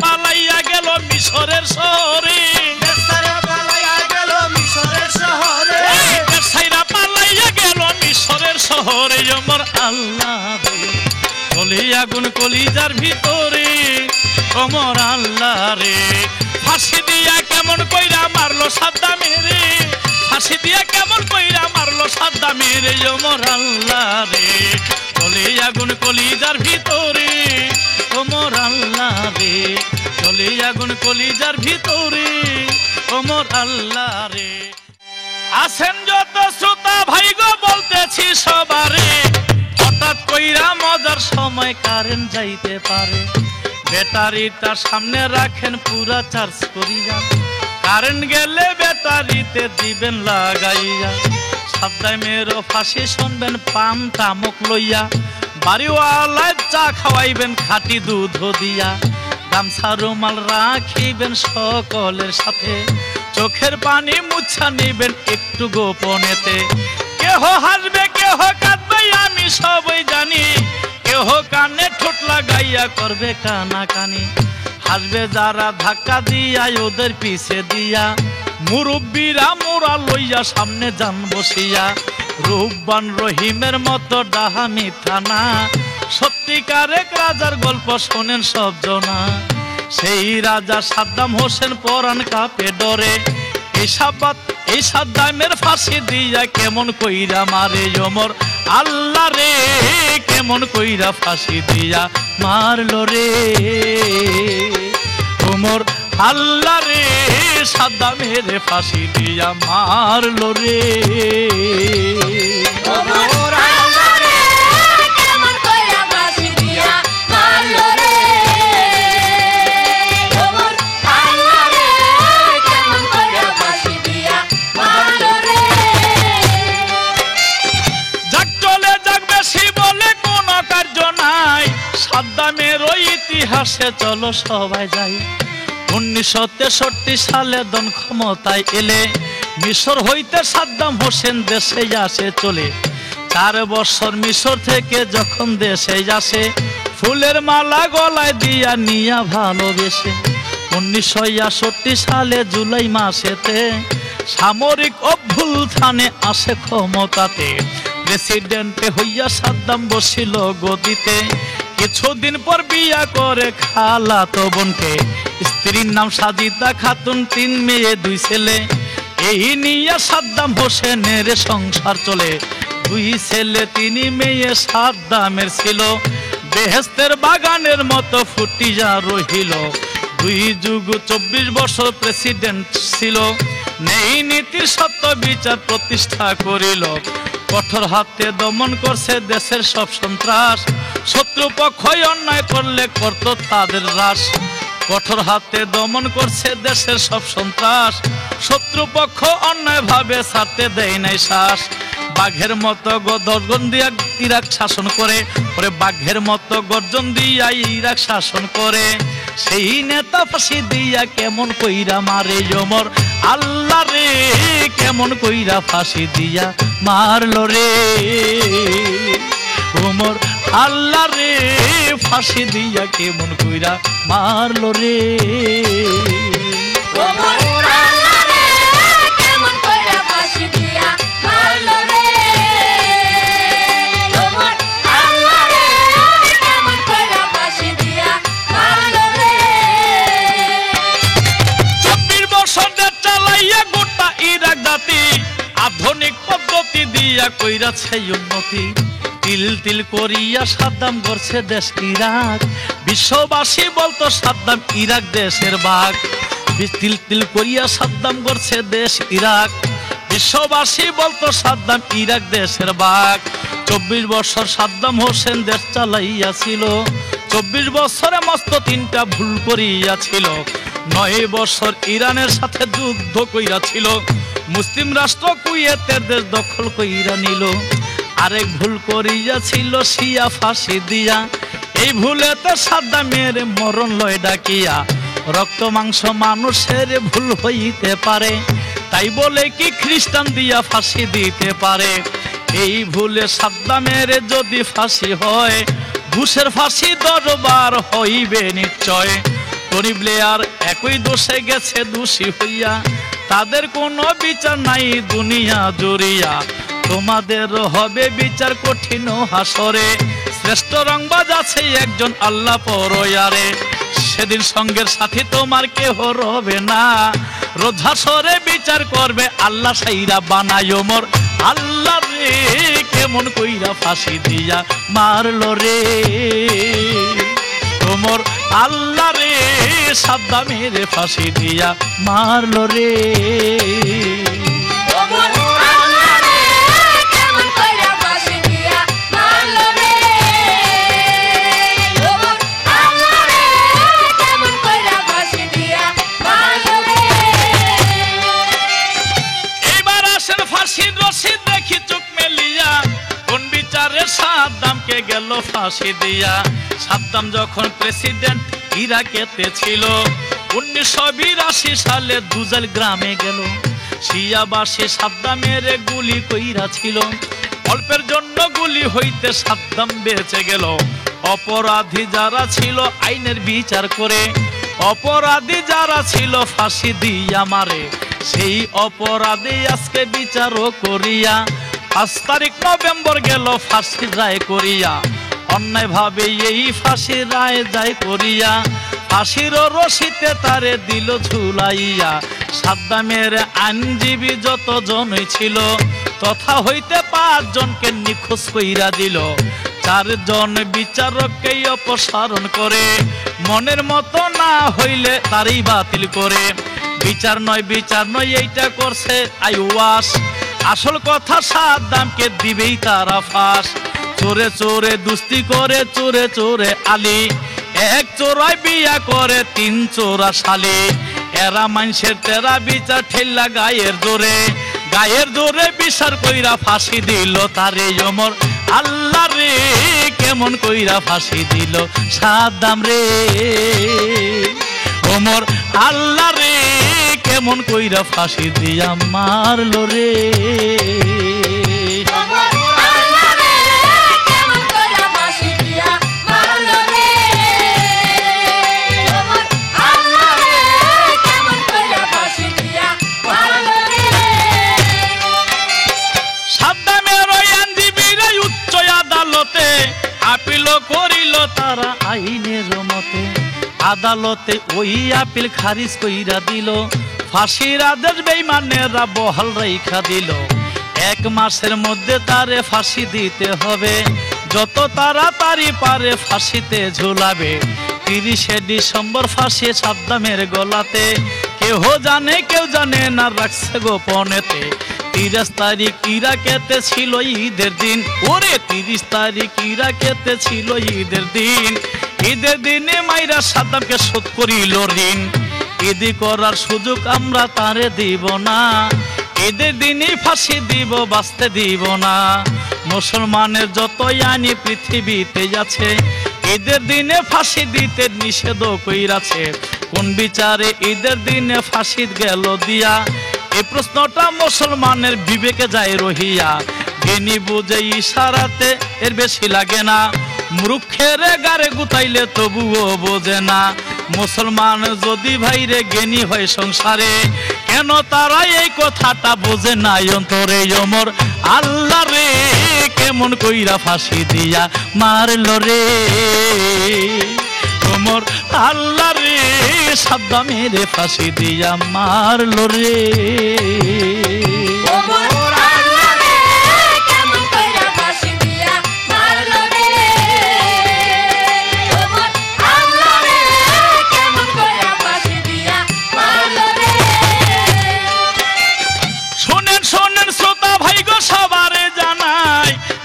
পালাইয়া গেল মিশরের শহরে, দেশরে পালাইয়া গেল মিশরের শহরে, দেড় পালাইয়া গেল মিশরের শহরে। ওমর আল্লাহ রে জ্বলে আগুন কলিজার ভিতরে, ওমর আল্লাহ রে। ফাঁসি দিয়া কেমন কইরা মারলো সাদ্দামে রে, ফাঁসি দিয়া কেমন কইরা মারলো সাদ্দামে রে, ওমর আল্লাহ রে জ্বলে আগুন কলিজার ভিতরে, ওমর আল্লাহ রে জ্বলে আগুন কলিজার ভিতরে, ওমর আল্লাহ রে। আছেন যত শ্রোতা ভাই গো বলতেছি সবারে, হঠাৎ কইরা মজার সময় কারেন্ট যাইতে পারে। ব্যাটারিটা সামনে রাখেন পুরা চার্জ করিয়া, কারেন্ট গেলে ব্যাটারিতে দিবেন লাগাইয়া। সাদ্দামেরও ফাঁসি শুনবেন পান তামুক লইয়া, বাড়িওয়ালায় চা খাওয়াইবেন খাঁটি দুধ দিয়া। গামছা রুমাল রাখিবেন সকলের সাথে, চোখের পানি মুছা নিবেন একটু গোপনেতে। কেহ হাসবে কেহ কাঁদবে আমি সবই জানি, কেহ কানে ঠোঁট লাগাইয়া করবে কানাকানি। হাসবে যারা ধাক্কা দিয়া ওদের পিছে দিয়া, মুরব্বীরা মোরা লইয়া সামনে যান বসিয়া। রূপবান রহিমের মতো ডাহা মিথ্যা না, সত্যিকার এক রাজার গল্প শোনেন সব জনা। সেই রাজা সাদ্দাম হোসেন পরাণ কাঁপে ডরে, এই সাদ্দামের ফাঁসি দিয়া কেমন কইরা মারে ওমর আল্লাহ রে, কেমন কইরা ফাঁসি দিয়া মারলো রে ওমর আল্লাহ রে, সাদ্দামের ফাঁসি দিয়া মারলো রে। ওমর আল্লাহ রে, কেমন কইরা ফাঁসি দিয়া মারলো রে। ওমর আল্লাহ রে, কেমন কইরা ফাঁসি দিয়া মারলো রে। যাক চলে যাক বেশি বলে কোনো কার্য নাই, সাদ্দামের ওই ইতিহাসে চলো সবাই যাই। 1963 সালে দন ক্ষমতায় এলে মিশর হইতে সাদ্দাম হোসেন দেশে আসে চলে। 4 বছর মিশর থেকে যখন দেশে আসে, ফুলের মালা গলায় দিয়া নিয়া ভালোবেসে। 1961 সালে জুলাই মাসেতে সামরিক অভ্যুত্থানে আসে ক্ষমতাতে। প্রেসিডেন্টে হইয়া সাদ্দাম বসিল গদিতে। কিছুদিন পর বিয়া করে খালাতো বোনকে, স্ত্রীর নাম সাজিদা খাতুন, 3 মেয়ে 2 ছেলে। এই নিয়ে সাদ্দাম হোসেনের সংসার চলে। 2 ছেলে 3 মেয়ে সাদ্দামের ছিল, বেহেশতের বাগানের মতো ফুটিয়া রহিল। 2 যুগ 24 বছর প্রেসিডেন্ট ছিল, নেই নীতির সত্য বিচার প্রতিষ্ঠা করিল। কঠোর হাতে দমন করছে দেশের সব সন্ত্রাস, শত্রুপক্ষ অন্যায় করলে করত তাদের হ্রাস। কঠোর হাতে দমন করছে দেশের সব সন্ত্রাস, শত্রুপক্ষ অন্যায় ভাবে ছাড়তে দেয় নাই শ্বাস। বাঘের মতো গর্জন দিয়া ইরাক শাসন করে, ওরে বাঘের মতো গর্জন দিয়া ইরাক শাসন করে। সেই নেতা ফাঁসি দিয়া কেমন কইরা মারে ওমর আল্লাহ রে, কেমন কইরা ফাঁসি দিয়া মারলো রে ওমর আল্লাহ রে, ফাঁসি দিয়া কেমন কইরা মারলো রে। ওমর আল্লাহ রে, কেমন কইরা ফাঁসি দিয়া মারলো রে। ওমর আল্লাহ রে, কেমন কইরা ফাঁসি দিয়া মারলো রে। 24 বছর দেশ চালাইয়া গোটা ইরাক জাতি, আধুনিক পদ্ধতি দিয়া কইরাছে উন্নতি। তিল তিল করিয়া সাদ্দাম করছে দেশ ইরাক, বিশ্ববাসী বলতো সাদ্দাম ইরাক দেশের বাঘ। তিল তিল করিয়া সাদ্দাম করছে দেশ ইরাক, বিশ্ববাসী বলতো সাদ্দাম ইরাক দেশের বাঘ। 24 বছর সাদ্দাম হোসেন দেশ চালাইয়াছিল, 24 বছরে মস্ত 3টা ভুল করিয়াছিল। 9 বছর ইরানের সাথে যুদ্ধ কইরাছিল, মুসলিম রাষ্ট্র কুয়েতের দেশ দখল কইরা নিল। আরেক ভুল করিয়াছিল শিয়া ফাঁসি দিয়া, এই ভুলেতে সাদ্দামের মরণ লয় ডাকিয়া। রক্ত মাংস মানুষের ভুল হইতে পারে, তাই বলে কি খ্রিস্টান দিয়া ফাঁসি দিতে পারে। এই ভুলে সাদ্দামের যদি ফাঁসি হয়, ঘুষের ফাঁসি দরবার হইবে নিশ্চয়। টনি ব্লেয়ার একই দোষে গেছে দোষী হইয়া, তাদের কোনো বিচার নাই দুনিয়া জুড়িয়া। তোমাদের হবে বিচার কঠিন হাসরে, শ্রেষ্ঠ রংবাজ আছে একজন আল্লাহ পরয়ারে। সেদিন সঙ্গের সাথী তোমার কেহ রবে না, রোজ হাসরে বিচার করবে আল্লাহ সাইরা বানায় ওমর আল্লাহ রে, কেমন কইরা ফাঁসি দিয়া মারলো রে ওমর আল্লাহ রে, সাদ্দামের ফাঁসি দিয়া মারলো রে। ওমর আল্লাহ রে, কেমন কইরা ফাঁসি দিয়া মারলো রে। ওমর আল্লাহ রে, কেমন কইরা ফাঁসি দিয়া মারলো রে। এবার আসেন ফাঁসির রশিদ দেখি চোখ মেলিয়া, কোন বিচারে সাদ্দামকে গেল ফাঁসি দিয়া। সাদ্দাম যখন প্রেসিডেন্ট ইরাকেতে ছিল, 1982 সালে দুজাইল গ্রামে গেল। শিয়াবাসী সাদ্দামের গুলি কইরা ছিল, অল্পের জন্য গুলি হইতে সাদ্দাম বেঁচে গেল। অপরাধী যারা ছিল আইনের বিচার করে, অপরাধী যারা ছিল ফাঁসি দিয়া মারে। সেই অপরাধী আজকে বিচারও করিয়া, 5 তারিখ নভেম্বর গেল ফাঁসি রায় করিয়া। অন্যায় ভাবে এই ফাঁসির রায় যায় করিয়া ফাঁসির রশিতে তারে দিল ঝুলাইয়া সাদ্দামের আইনজীবী যত জনই ছিল তথা হইতে 5 জনকে নিখোঁজ কইরা দিল 4 জন বিচারককে অপসারণ করে মনের মতো না হইলে তারই বাতিল করে বিচার নয় এইটা করছে আইওয়াস আসল কথা সাদ্দামকে দিবেই তারা ফাঁস চোরে চোরে দুস্তি করে চোরে চোরে আলী এক চোরাই বিয়া করে 3 চোরা শালি এরা মানুষের তেরা বিচার ঠেল্লা গায়ের জোরে বিচার কইরা ফাঁসি দিল তারে ওমর আল্লাহ রে কেমন কইরা ফাঁসি দিল সাদ্দাম রে ওমর আল্লাহ রে কেমন কইরা ফাঁসি দিয়া মারলো রে আপিল করিল তারা আইনের মতে আদালতে ওই আপিল খারিজ কইরা দিল ফাঁসির আদেশ বেঈমানেরা বহাল রাইখা দিল 1 মাসের মধ্যে তারে ফাঁসি দিতে হবে যত তাড়াতাড়ি পারে ফাঁসিতে ঝুলাবে 30শে ডিসেম্বর ফাঁসি সাদ্দামের গলাতে কেউ জানে না রাখছে গোপনেতে 30 তারিখ ইরাকেতে ছিল ঈদের দিন ওরে 30 তারিখ ইরাকেতে ছিল ঈদের দিনে মাইরা সাদ্দামকে শোধ করিল ঋণ ঈদি করার সুযোগ আমরা তারে দিব না ঈদের দিনই ফাঁসি দিব বাঁচতে দিব না মুসলমানের যত আইন পৃথিবীতে আছে ঈদের দিনে ফাঁসি দিতে নিষেধ কইরাছে কোন বিচারে ঈদের দিনে ফাঁসি গেল দিয়া এই প্রশ্নটা মুসলমানের বিবেকে যায় রহিয়া জ্ঞানী বুঝে ইশারাতে এর বেশি লাগে না মূর্খের গারে গুতাইলে তবুও বোঝে না মুসলমান যদি ভাইরে জ্ঞানী হয় সংসারে কেন তারা এই কথাটা বোঝে না অন্তরে ওমর আল্লাহ রে কেমন কইরা ফাঁসি দিয়া মারলো রে ওমর আল্লাহ রে সাদ্দামের ফাঁসি দিয়া মারলো রে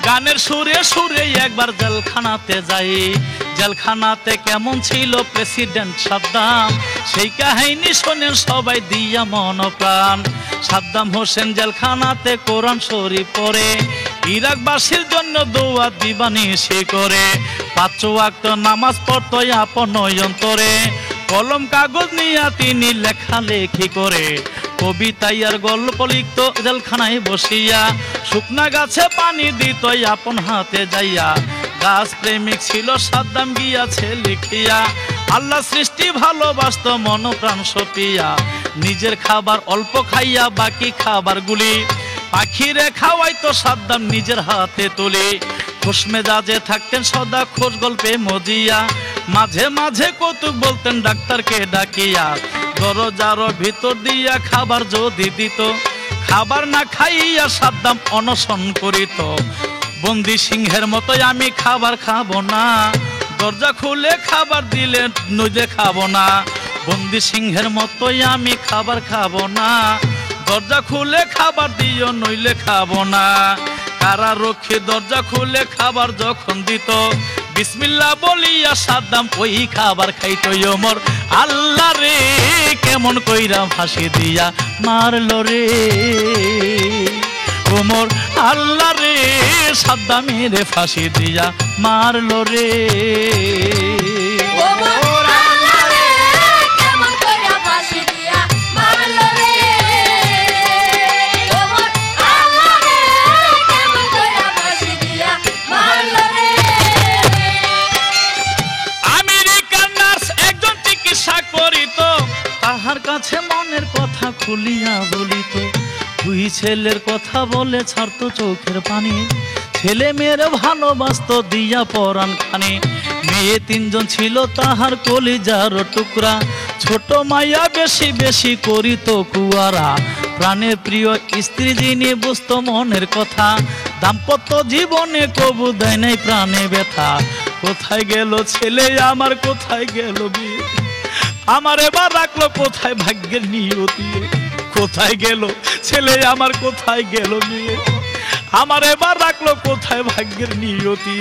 গানের সুরে সুরে একবার জেলখানাতে যাই জেলখানাতে কেমন ছিল প্রেসিডেন্ট সাদ্দাম সেই কাহিনী শোনেন সবাই দিয়া মন প্রাণ সাদ্দাম হোসেন জেলখানাতে কোরআন শরীফ পড়ে ইরাকবাসীর জন্য দোয়া দিবানিশি করে 5 ওয়াক্ত নামাজ পড়তো আপন অন্তরে কলম কাগজ নিয়ে তিনি লেখালেখি করে কবিতাই আর গল্প লিখত জেলখানায় বসিয়া শুকনা গাছে পানি দিত আপন হাতে যাইয়া গাছ প্রেমিক ছিল সাদ্দাম গিয়াছে লিখিয়া আল্লাহ সৃষ্টি ভালোবাসত মন প্রাণ সপিয়া নিজের খাবার অল্প খাইয়া বাকি খাবারগুলি পাখিরে খাওয়াইতো সাদ্দাম নিজের হাতে তুলে খুশ মেজাজে থাকতেন সদা খোঁজ গল্পে মজিয়া মাঝে মাঝে কৌতুক বলতেন ডাক্তারকে ডাকিয়া দরজার ভিতর দিয়া খাবার যদি দিত খাবার না খাইয়া সাদ্দাম অনশন করিত বন্দি সিংহের মতো আমি খাবার খাবো না দরজা খুলে খাবার দিলে নইলে খাবো না বন্দি সিংহের মতো আমি খাবার খাবো না দরজা খুলে খাবার দিও নইলে খাবো না কারারক্ষী দরজা খুলে খাবার যখন দিত বিসমিল্লাহ বলিয়া সাদ্দাম ওই খাবার খাইতো ওমর আল্লাহ রে কেমন কইরা ফাঁসি দিয়া মারলো রে ওমর আল্লাহ রে সাদ্দামের ফাঁসি দিয়া মারলো রে তাহার কাছে মনের কথা খুলিয়া বলিত দুই ছেলের কথা বলে ছাড়তো চোখের পানি ছেলে মেয়ের ভালোবাসত দিয়া পরাণ খানে, মেয়ে তিনজন ছিল তাহার কলিজার টুকরা, ছোট মাইয়া বেশি বেশি করিত কুয়ারা, প্রাণের প্রিয় স্ত্রী যিনি বুঝত মনের কথা, দাম্পত্য জীবনে কবু দেয় নাই প্রাণে ব্যথা। কোথায় গেল ছেলে আমার, কোথায় গেল বিয়ে আমার, এবার রাখলো কোথায় ভাগ্যের নিয়তি, কোথায় গেল ছেলে আমার, কোথায় গেল বিয়ে আমার, এবার রাখলো কোথায় ভাগ্যের নিয়তি।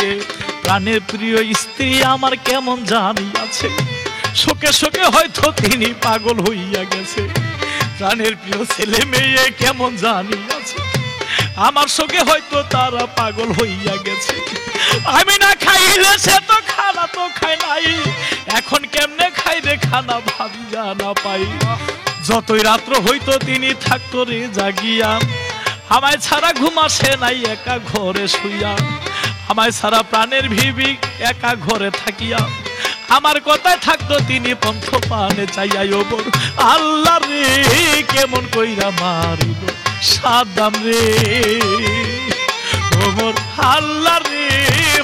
প্রাণের প্রিয় স্ত্রী আমার কেমন জানি আছে, শোকে শোকে হয়তো তিনি পাগল হইয়া গেছে। প্রাণের প্রিয় ছেলে মেয়ে কেমন জানি আছে, আমার শোকে হয়তো তারা পাগল হইয়া গেছে। আমি না খাইলে সে তো খানা তো খাই নাই, এখন কেমনে খাই রে খানা ভাবিয়া না পাই। যতই রাত্র হইতো তিনি থাকতো রে জাগিয়া, আমায় ছাড়া ঘুম আসে নাই একা ঘরে শুইয়া, আমায় ছাড়া প্রাণের ভিবি একা ঘরে থাকিয়া, আমার কথায় থাকতো তিনি পন্থ পানে চাইয়া। ওবর আল্লাহ রে কেমন কইরা মারিব সাদ্দাম রে, ওবর আল্লাহ রে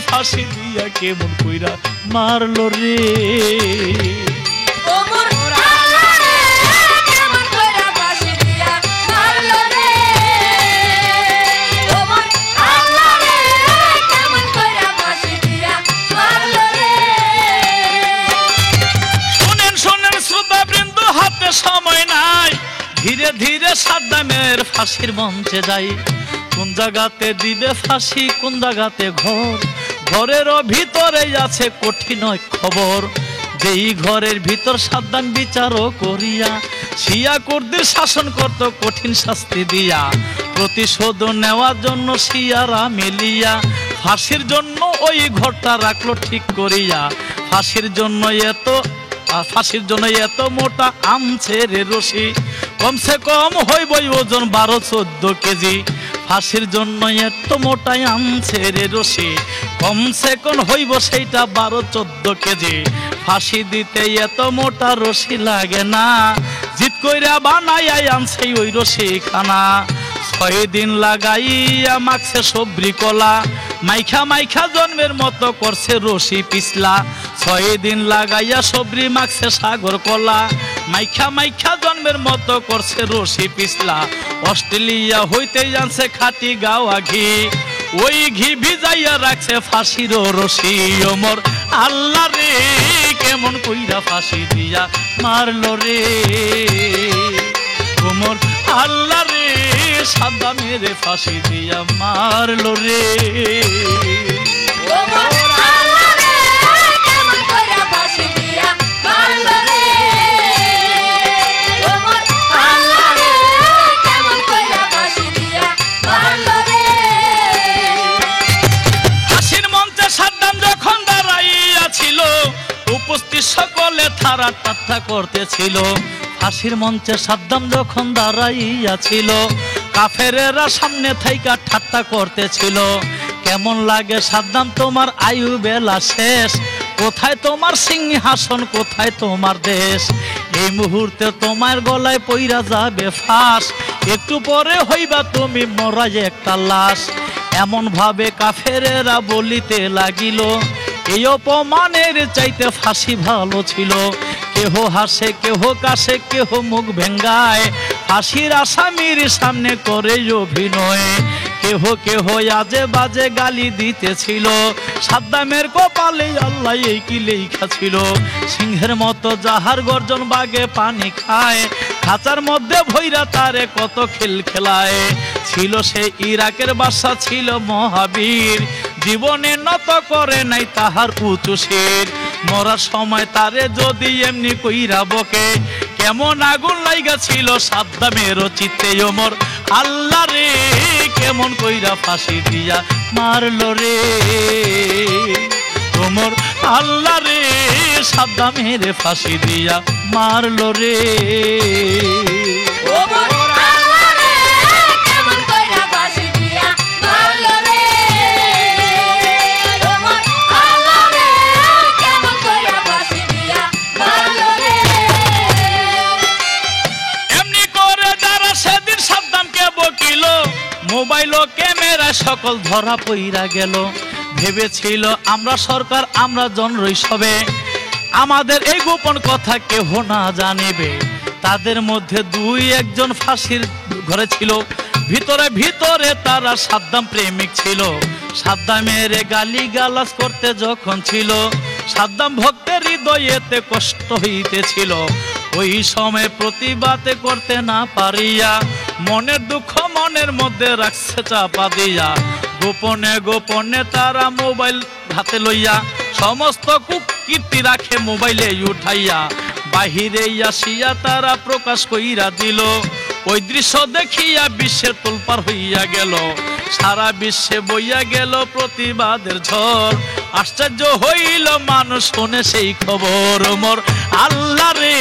ফাঁসি দিয়া কেমন কইরা মারলো রে। ওমর আল্লাহ রে কেমন কইরা ফাঁসি দিয়া মারলো রে, ওমর আল্লাহ রে কেমন কইরা ফাঁসি দিয়া মারলো রে। শোনেন শোনেন শ্রোতাবৃন্দ, হাতে সময় নাই, ধীরে ধীরে সাদ্দামের ফাঁসির মঞ্চে যাই। কোন জায়গাতে দিবে ফাঁসি, কোন জায়গাতে ঘর, ঘরেরও ভিতরে আছে কঠিন খবর। যেই ঘরের ভিতর সাদ্দাম বিচারও করিয়া, শিয়া কুর্দির শাসন করত কঠিন শাস্তি দিয়া, প্রতিশোধ নেওয়ার জন্য শিয়ারা মিলিয়া, ফাঁসির জন্য ওই ঘরটা রাখলো ঠিক করিয়া। ফাঁসির জন্য এত মোটা আমছে রে রশি, কমসে কম হইবই ওজন 12-14 কেজি। ফাঁসির জন্য এত মোটাই আনছে রে রশি, কমসে কম হইব সেইটা 12-14 কেজি। ফাঁসি দিতে এত মোটা রশি লাগে না, জিত কইরা বানাইয়া আনছে ওই রশি খানা। 6 দিন লাগাইয়া মাখছে সবরি কলা, মাইখা মাইখা জন্মের মতো করছে রশি পিছলা। 6 দিন লাগাইয়া সবরি মাখছে সাগর কলা, মাইখা মাইখা জন্মের মতো করছে রশি পিছলা। অস্ট্রেলিয়া হইতে জানছে খাঁটি গাওয়া ঘি, ওই ঘি ভিজাইয়া রাখছে ফাঁসির রশি। ওমর আল্লাহ রে কেমন কইরা ফাঁসি দিয়া মারলো রে, ওমর আল্লাহ রে সাদ্দামের ফাঁসি দিয়া মারলো রে। ওমর আল্লাহ রে কেমন কইরা ফাঁসি দিয়া মারলো রে, ওমর আল্লাহ রে কেমন কইরা ফাঁসি দিয়া মারলো রে। ফাঁসির মঞ্চে সাদ্দাম যখন দাঁড়াইয়া ছিল, উপস্থিত সকলে থারা ঠাট্টা করতেছিল। ফাঁসির মঞ্চে সাদ্দাম যখন দাঁড়াইয়া ছিল, কাফেরেরা সামনে থাইকা ঠাট্টা করতেছিল। কেমন লাগে সাদ্দাম তোমার আয়ু বেলা শেষ, কোথায় তোমার সিংহাসন, কোথায় তোমার দেশ। এই মুহূর্তে তোমার গলায় পইরা যাবে ফাঁস, একটু পরে হইবা তুমি মরাই একটা লাশ। এমন ভাবে কাফেরেরা বলিতে লাগিল, এই অপমানের চাইতে ফাঁসি ভালো ছিল। কেহ হাসে কেহ কাশে কেহ মুখ ভেঙ্গায়, ফাঁসির আসামির সামনে করে অভিনয়। কেহ কেহ আজে বাজে গালি দিতেছিল, সাদ্দামের কপালে আল্লাহ এই কি লেখা ছিল। সিংহের মতো যাহার গর্জন বাগে পানি খায়, খাঁচার মধ্যে ভৈরা তারে কত খেল খেলায়। ছিল সে ইরাকের বাদশা, ছিল মহাবীর, জীবনে নত করে নাই তাহার উঁচু শির। মরার সময় তারে যদি এমনি কইরা বকে, কেমন আগুন লাইগা ছিল সাদ্দামের চিত্তে। ওমর আল্লাহ রে কেমন কইরা ফাঁসি দিয়া মারলো রে, ওমর আল্লাহ রে সাদ্দামের ফাঁসি দিয়া মারলো রে। ওমর আল্লাহ রে কেমন কইরা ফাঁসি দিয়া মারলো রে, ওমর আল্লাহ রে কেমন কইরা ফাঁসি দিয়া মারলো রে। এমনি করে যারা সেদিন সাদ্দামকে বকিল, মোবাইল ও ক্যামেরা সকল ধরা পইরা গেল। ভেবেছিল আমরা সরকার, আমরা জনরই সবে, আমাদের এই গোপন কথা কেহ না জানিবে। তাদের মধ্যে দুই একজন ফাঁসির ঘরে ছিল, ভিতরে ভিতরে তারা সাদ্দাম প্রেমিক ছিল। সাদ্দামের গালি গালাজ করতে যখন ছিল, সাদ্দাম ভক্তের হৃদয়েতে কষ্ট হইতেছিল। ওই সময় প্রতিবাদ করতে না পারিয়া মনের দুঃখ মনের মধ্যে রাখছে চাপা দিয়া। গোপনে গোপনে তারা মোবাইল হাতে লইয়া সমস্ত কুকীর্তি রাখে মোবাইলে উঠাইয়া। বাহিরে আসিয়া তারা প্রকাশ কইরা দিল। ওই দৃশ্য দেখিয়া বিশ্বের তোলপাড় হইয়া গেল, সারা বিশ্বে বইয়া গেল প্রতিবাদের ঝড়। আশ্চর্য হইল মানুষ শুনে সেই খবর, মোর আল্লাহ রে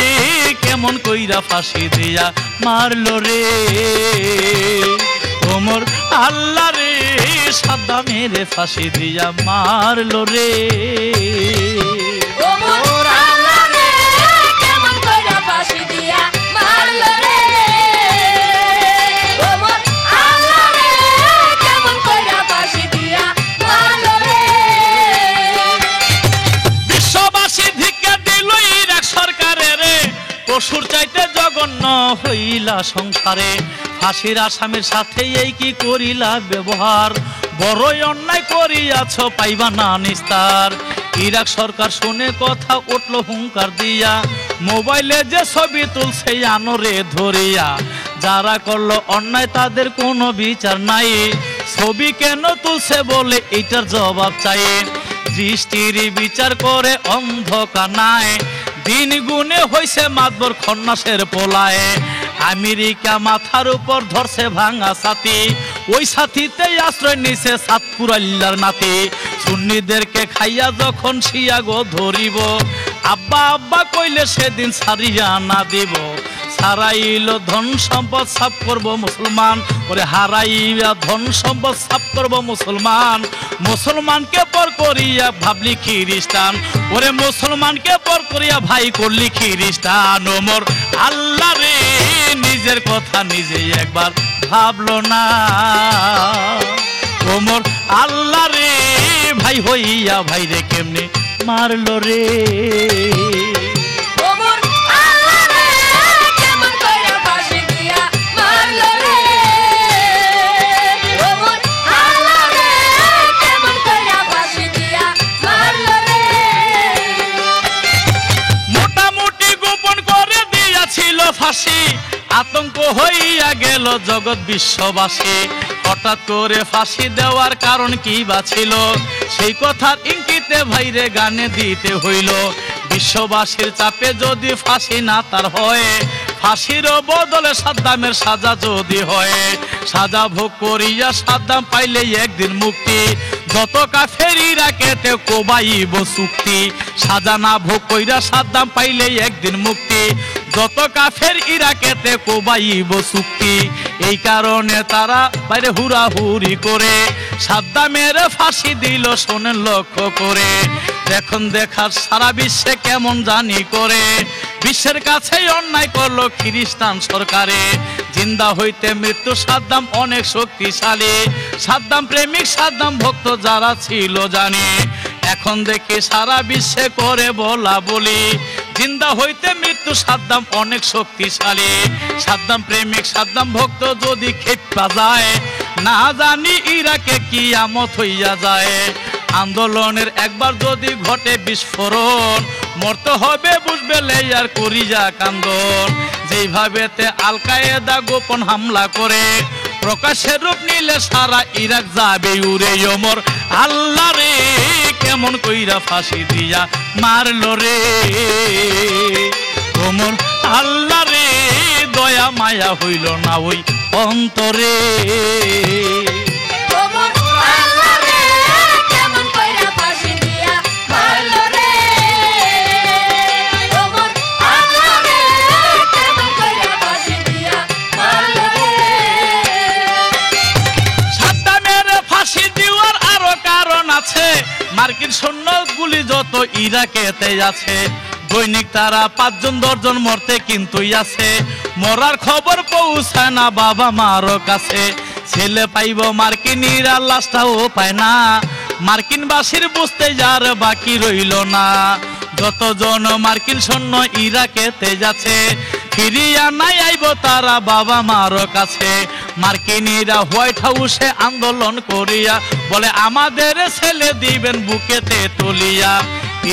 কেমন কইরা ফাঁসি দিয়া মারলো রে। মোর আল্লাহ রে সাদ্দামের ফাঁসি দিয়া মারলো রে। ওমর আল্লাহ রে কেমন কইরা ফাঁসি দিয়া মারলো রে। ওমর আল্লাহ রে কেমন কইরা ফাঁসি দিয়া মারলো রে। বিশ্ববাসী ধিক্কার দিল ইরাক সরকারের, পশুর চাইতে জঘন্য হইলা সংসারে। ফাঁসির আসামির সাথে এই কি করিলা ব্যবহার, বড়ই অন্যায় করিয়াছ পাইবা না নিস্তার। ইরাক সরকার শুনে কথা উঠল হুঙ্কার দিয়া, মোবাইলে যে ছবি তুলছে আনরে ধরিয়া। যারা করলো অন্যায় তাদের কোনো বিচার নাই, ছবি কেন তুলছে বলে এইটার জবাব চাই। দৃষ্টির বিচার করে অন্ধকানায়, দিন গুনে হইছে মাতবর খন্নাসের পোলায়। আমেরিকা মাথার উপর ধরছে ভাঙা ছাতি, ওই ছাতিতে আশ্রয় নিছে সাতপুর আল্লাহর নাতি। সুন্নিদেরকে খাইয়া যখন শিয়া গো ধরিব, আব্বা আব্বা কইলে সেদিন ছাড়িয়া না দিব। হারাইল ধন সম্পদ সাফ করব মুসলমান, ওরে হারাইয়া ধন সম্পদ সাফ করব মুসলমান। মুসলমানকে পর করিয়া ভাবলি খ্রিস্টান, ওরে মুসলমানকে পর করিয়া ভাই করলি খ্রিস্টান। ওমর আল্লাহ রে নিজের কথা নিজে একবার ভাবলো না। ওমর আল্লাহ রে ভাই হইয়া ভাই রে কেমনে মারলো রে। ওমর আল্লাহ রে কেমন কইরা ফাঁসি দিয়া মারলো রে। ওমর আল্লাহ রে কেমন কইরা ফাঁসি দিয়া মারলো রে। মোটামুটি গোপন করে দিয়াছিল ফাঁসি, আতঙ্ক হইয়া গেল জগৎ বিশ্ববাসী। হঠাৎ করে ফাঁসি দেওয়ার কারণ কি বা ছিল, সেই কথার ইঙ্গিতে ভাইরে গানে দিতে হইল। বিশ্ববাসীর চাপে যদি ফাঁসি না তার হয়, ফাঁসির বদলে সাদ্দামের সাজা যদি হয়। সাজা ভোগ করিয়া সাদ্দাম পাইলে একদিন মুক্তি, যত কাফের ইরাকেতে কোবাইব চুক্তি। সাজা না ভোগ কইরা সাদ্দাম পাইলে একদিন মুক্তি, যত কাফের ইরাকেতে কোবাইব চুক্তি। এই কারণে তারা বাইরে হুড়াহুড়ি করে সাদ্দামের ফাঁসি দিল শোনেন লক্ষ্য করে। এখন দেখার সারা বিশ্বে কেমন জানি করে, বিশ্বের কাছেই অন্যায় করলো খ্রিস্টান সরকারে। জিন্দা হইতে মৃত্যু সাদ্দাম অনেক শক্তিশালী, সাদ্দাম প্রেমিক সাদ্দাম ভক্ত যারা ছিল জানি। এখন দেখি সারা বিশ্বে করে বলা বলি, জিন্দা হইতে মৃত্যু সাদ্দাম অনেক শক্তিশালী। সাদ্দাম প্রেমিক সাদ্দাম ভক্ত যদি খেপা যায়, না জানি ইরাকে কিয়ামত হইয়া যায়। আন্দোলনের একবার যদি ঘটে বিস্ফোরণ, মরতে হবে বুঝবে লেয়ার করিয়া কান্দন। যেইভাবে আল কায়েদা গোপন হামলা করে, প্রকাশের রূপ নিলে সারা ইরাক যাবে উড়ে। ওমর আল্লাহ রে কেমন কইরা ফাঁসি দিয়া মারলো রে। ওমর আল্লাহ রে দয়া মায়া হইল না ওই অন্তরে। ওমর আল্লাহ রে কেমন কইরা ফাঁসি দিয়া মারলো রে। ওমর আল্লাহ রে কেমন কইরা ফাঁসি দিয়া মারলো রে। সাদ্দামের ফাঁসি দেওয়ার আরো কারণ আছে, মার্কিন সৈন্য গুলি যত ইরাকেতে আছে, দৈনিক তারা 5 জন 10 জন মরতে কিন্তু আছে। মরার খবর পৌঁছায় না বাবা মার কাছে, ছেলে পাইব মার্কিনীরা লাশটাও পায় না, মার্কিনবাসীর বুঝতে যার বাকি রইল না। যতজন মার্কিন সৈন্য ইরাকেতে যাচ্ছে, ফিরিয়া নাই আইব তারা বাবা মার কাছে। মার্কিনীরা হোয়াইট হাউসে আন্দোলন করিয়া বলে আমাদের ছেলে দিবেন বুকেতে তুলিয়া।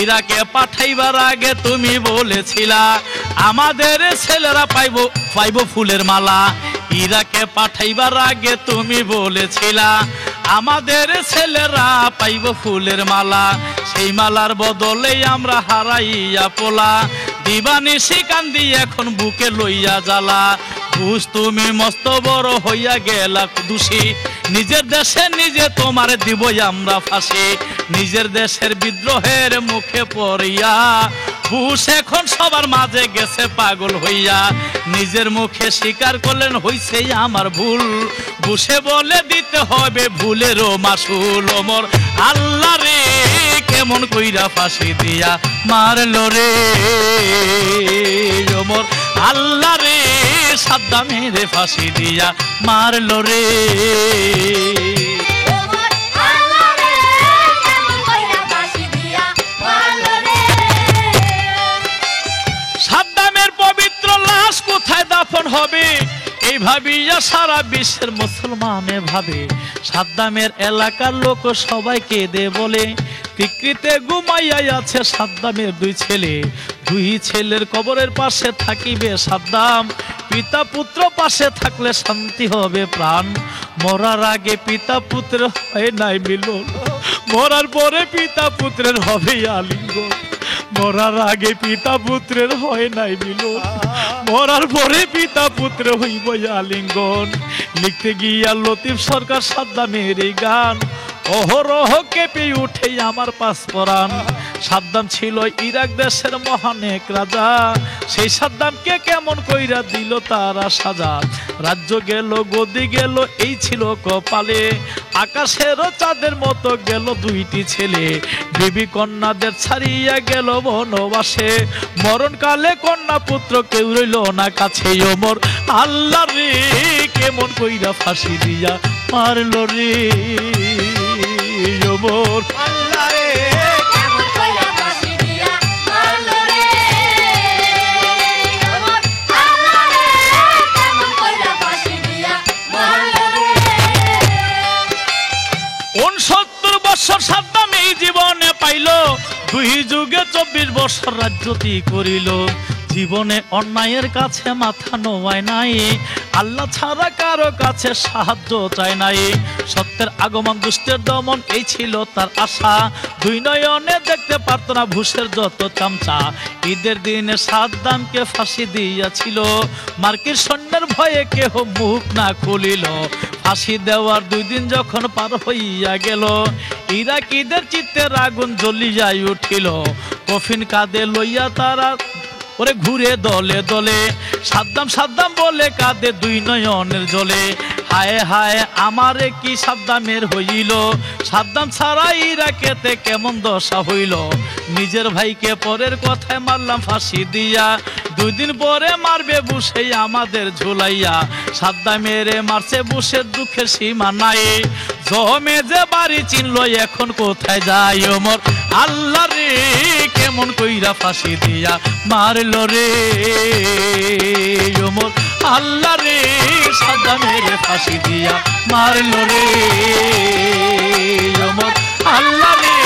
ইরাকে পাঠাইবার আগে তুমি বলেছিলা আমাদের ছেলেরা পাইব ফুলের মালা। ইরাকে পাঠাইবার আগে তুমি বলেছিলা আমাদের ছেলেরা পাইব ফুলের মালা। সেই মালার বদলে আমরা হারাইয়া পোলা, দিবানিশি কান্দি এখন বুকে লইয়া জ্বালা। বুঝ তুমি মস্ত বড় হইয়া গেলা দোষী, নিজের দেশে নিজে তোমার দিবই আমরা ফাঁসি। নিজের দেশের বিদ্রোহের মুখে পড়িয়া বুশ এখন সবার মাঝে গেছে পাগল হইয়া। নিজের মুখে স্বীকার করলেন হইছে আমার ভুল, বুশে বলে দিতে হবে ভুলেরও মাসুল। ওমর আল্লাহ রে কেমন কইরা ফাঁসি দিয়া মারলো রে, ওমর আল্লাহ রে সাদ্দামের ফাঁসি দিয়া মারলো রে। ওমর আল্লাহ রে কেমন কইরা ফাঁসি দিয়া মারলো রে। সাদ্দামের পবিত্র লাশ কোথায় দাফন হবে এই ভাবিয়া সারা বিশ্বের মুসলমানে ভাবে। সাদ্দামের এলাকার লোক সবাই কেঁদে বলে তিকৃতে ঘুমাইয়া আছে সাদ্দামের দুই ছেলে। দুই ছেলের কবরের পাশে থাকিবে সাদ্দাম, পিতা পুত্র পাশে থাকলে শান্তি হবে প্রাণ। মরার আগে পিতা পুত্রের হয় নাই মিলন, মরার পরে পিতা পুত্রের হবে আলিঙ্গন। মরার আগে পিতা পুত্রের হয় নাই মিলন, মরার পরে পিতা পুত্র হইব আলিঙ্গন। লিখতে গিয়া লতিফ সরকার সাদ্দামের এই গান, অহরহ কেঁপে উঠে আমার পাশ পরাণ। সাদ্দাম ছিল ইরাক দেশের মহান এক রাজা, সেই সাদ্দামকে কেমন কইরা দিল তারা সাজা। রাজ্য গেল গদি গেল এই ছিল কপালে, আকাশেরও চাঁদের মতো গেল দুইটি ছেলে। বিবি কন্যাদের ছাড়িয়া গেল বনবাসে, মরণকালে কন্যা পুত্র কেউ রইল না কাছে। ওমর আল্লাহ রে কেমন কইরা ফাঁসি দিয়া মারলো রে, ওমর আল্লাহ রে কেমন কইরা ফাঁসি দিয়া মারলো রে। ওমর আল্লাহ রে কেমন কইরা ফাঁসি দিয়া মারলো রে। 69 বছর সাদ্দাম এই জীবনে পাইল, দুই যুগে 24 বছর রাজ্যতি করিল। জীবনে অন্যায়ের কাছে মাথা নোয়ায় নাই, আল্লাহ ছাড়া কারো কাছে সাহায্য চায় নাই। সত্যের আগমন দুষ্টের দমন এই ছিল তার আশা, দুই নয়নে দেখতে পারত না ঘুষের যত চামচা। ঈদের দিনে সাদ্দামকে ফাঁসি দিয়াছিল, মার্কিন সৈন্যের ভয়ে কেহ মুখ না খুলিল। ফাঁসি দেওয়ার 2 দিন যখন পার হইয়া গেল, ইরাকিদের চিত্তের আগুন জ্বলিয়াই উঠিল। কফিন কাঁধে লইয়া তারা ওরে ঘুরে দলে দলে, সাদ্দাম সাদ্দাম বলে কাঁদে 2 নয়নের জলে। হায় হায় আমারে কি সাদ্দামের হইল, সাদ্দাম ছাড়া ইরাকেতে কেমন দশা হইল। নিজের ভাইকে পরের কথায় মারলাম ফাঁসি দিয়া, 2 দিন পরে মারবে বুশে আমাদের ঝুলাইয়া। সাদ্দামের মারছে বুশের দুঃখের সীমা নাই, জমে যে বাড়ি চিনল এখন কোথায় যায়। ওমর আল্লাহ রে কেমন কইরা ফাঁসি দিয়া মারলো রে, ওমর আল্লাহ রে সাদ্দামের ফাঁসি দিয়া মারলো রে, ওমর আল্লাহ রে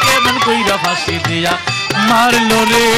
কেমন কইরা ফাঁসি দিয়া মারলো রে।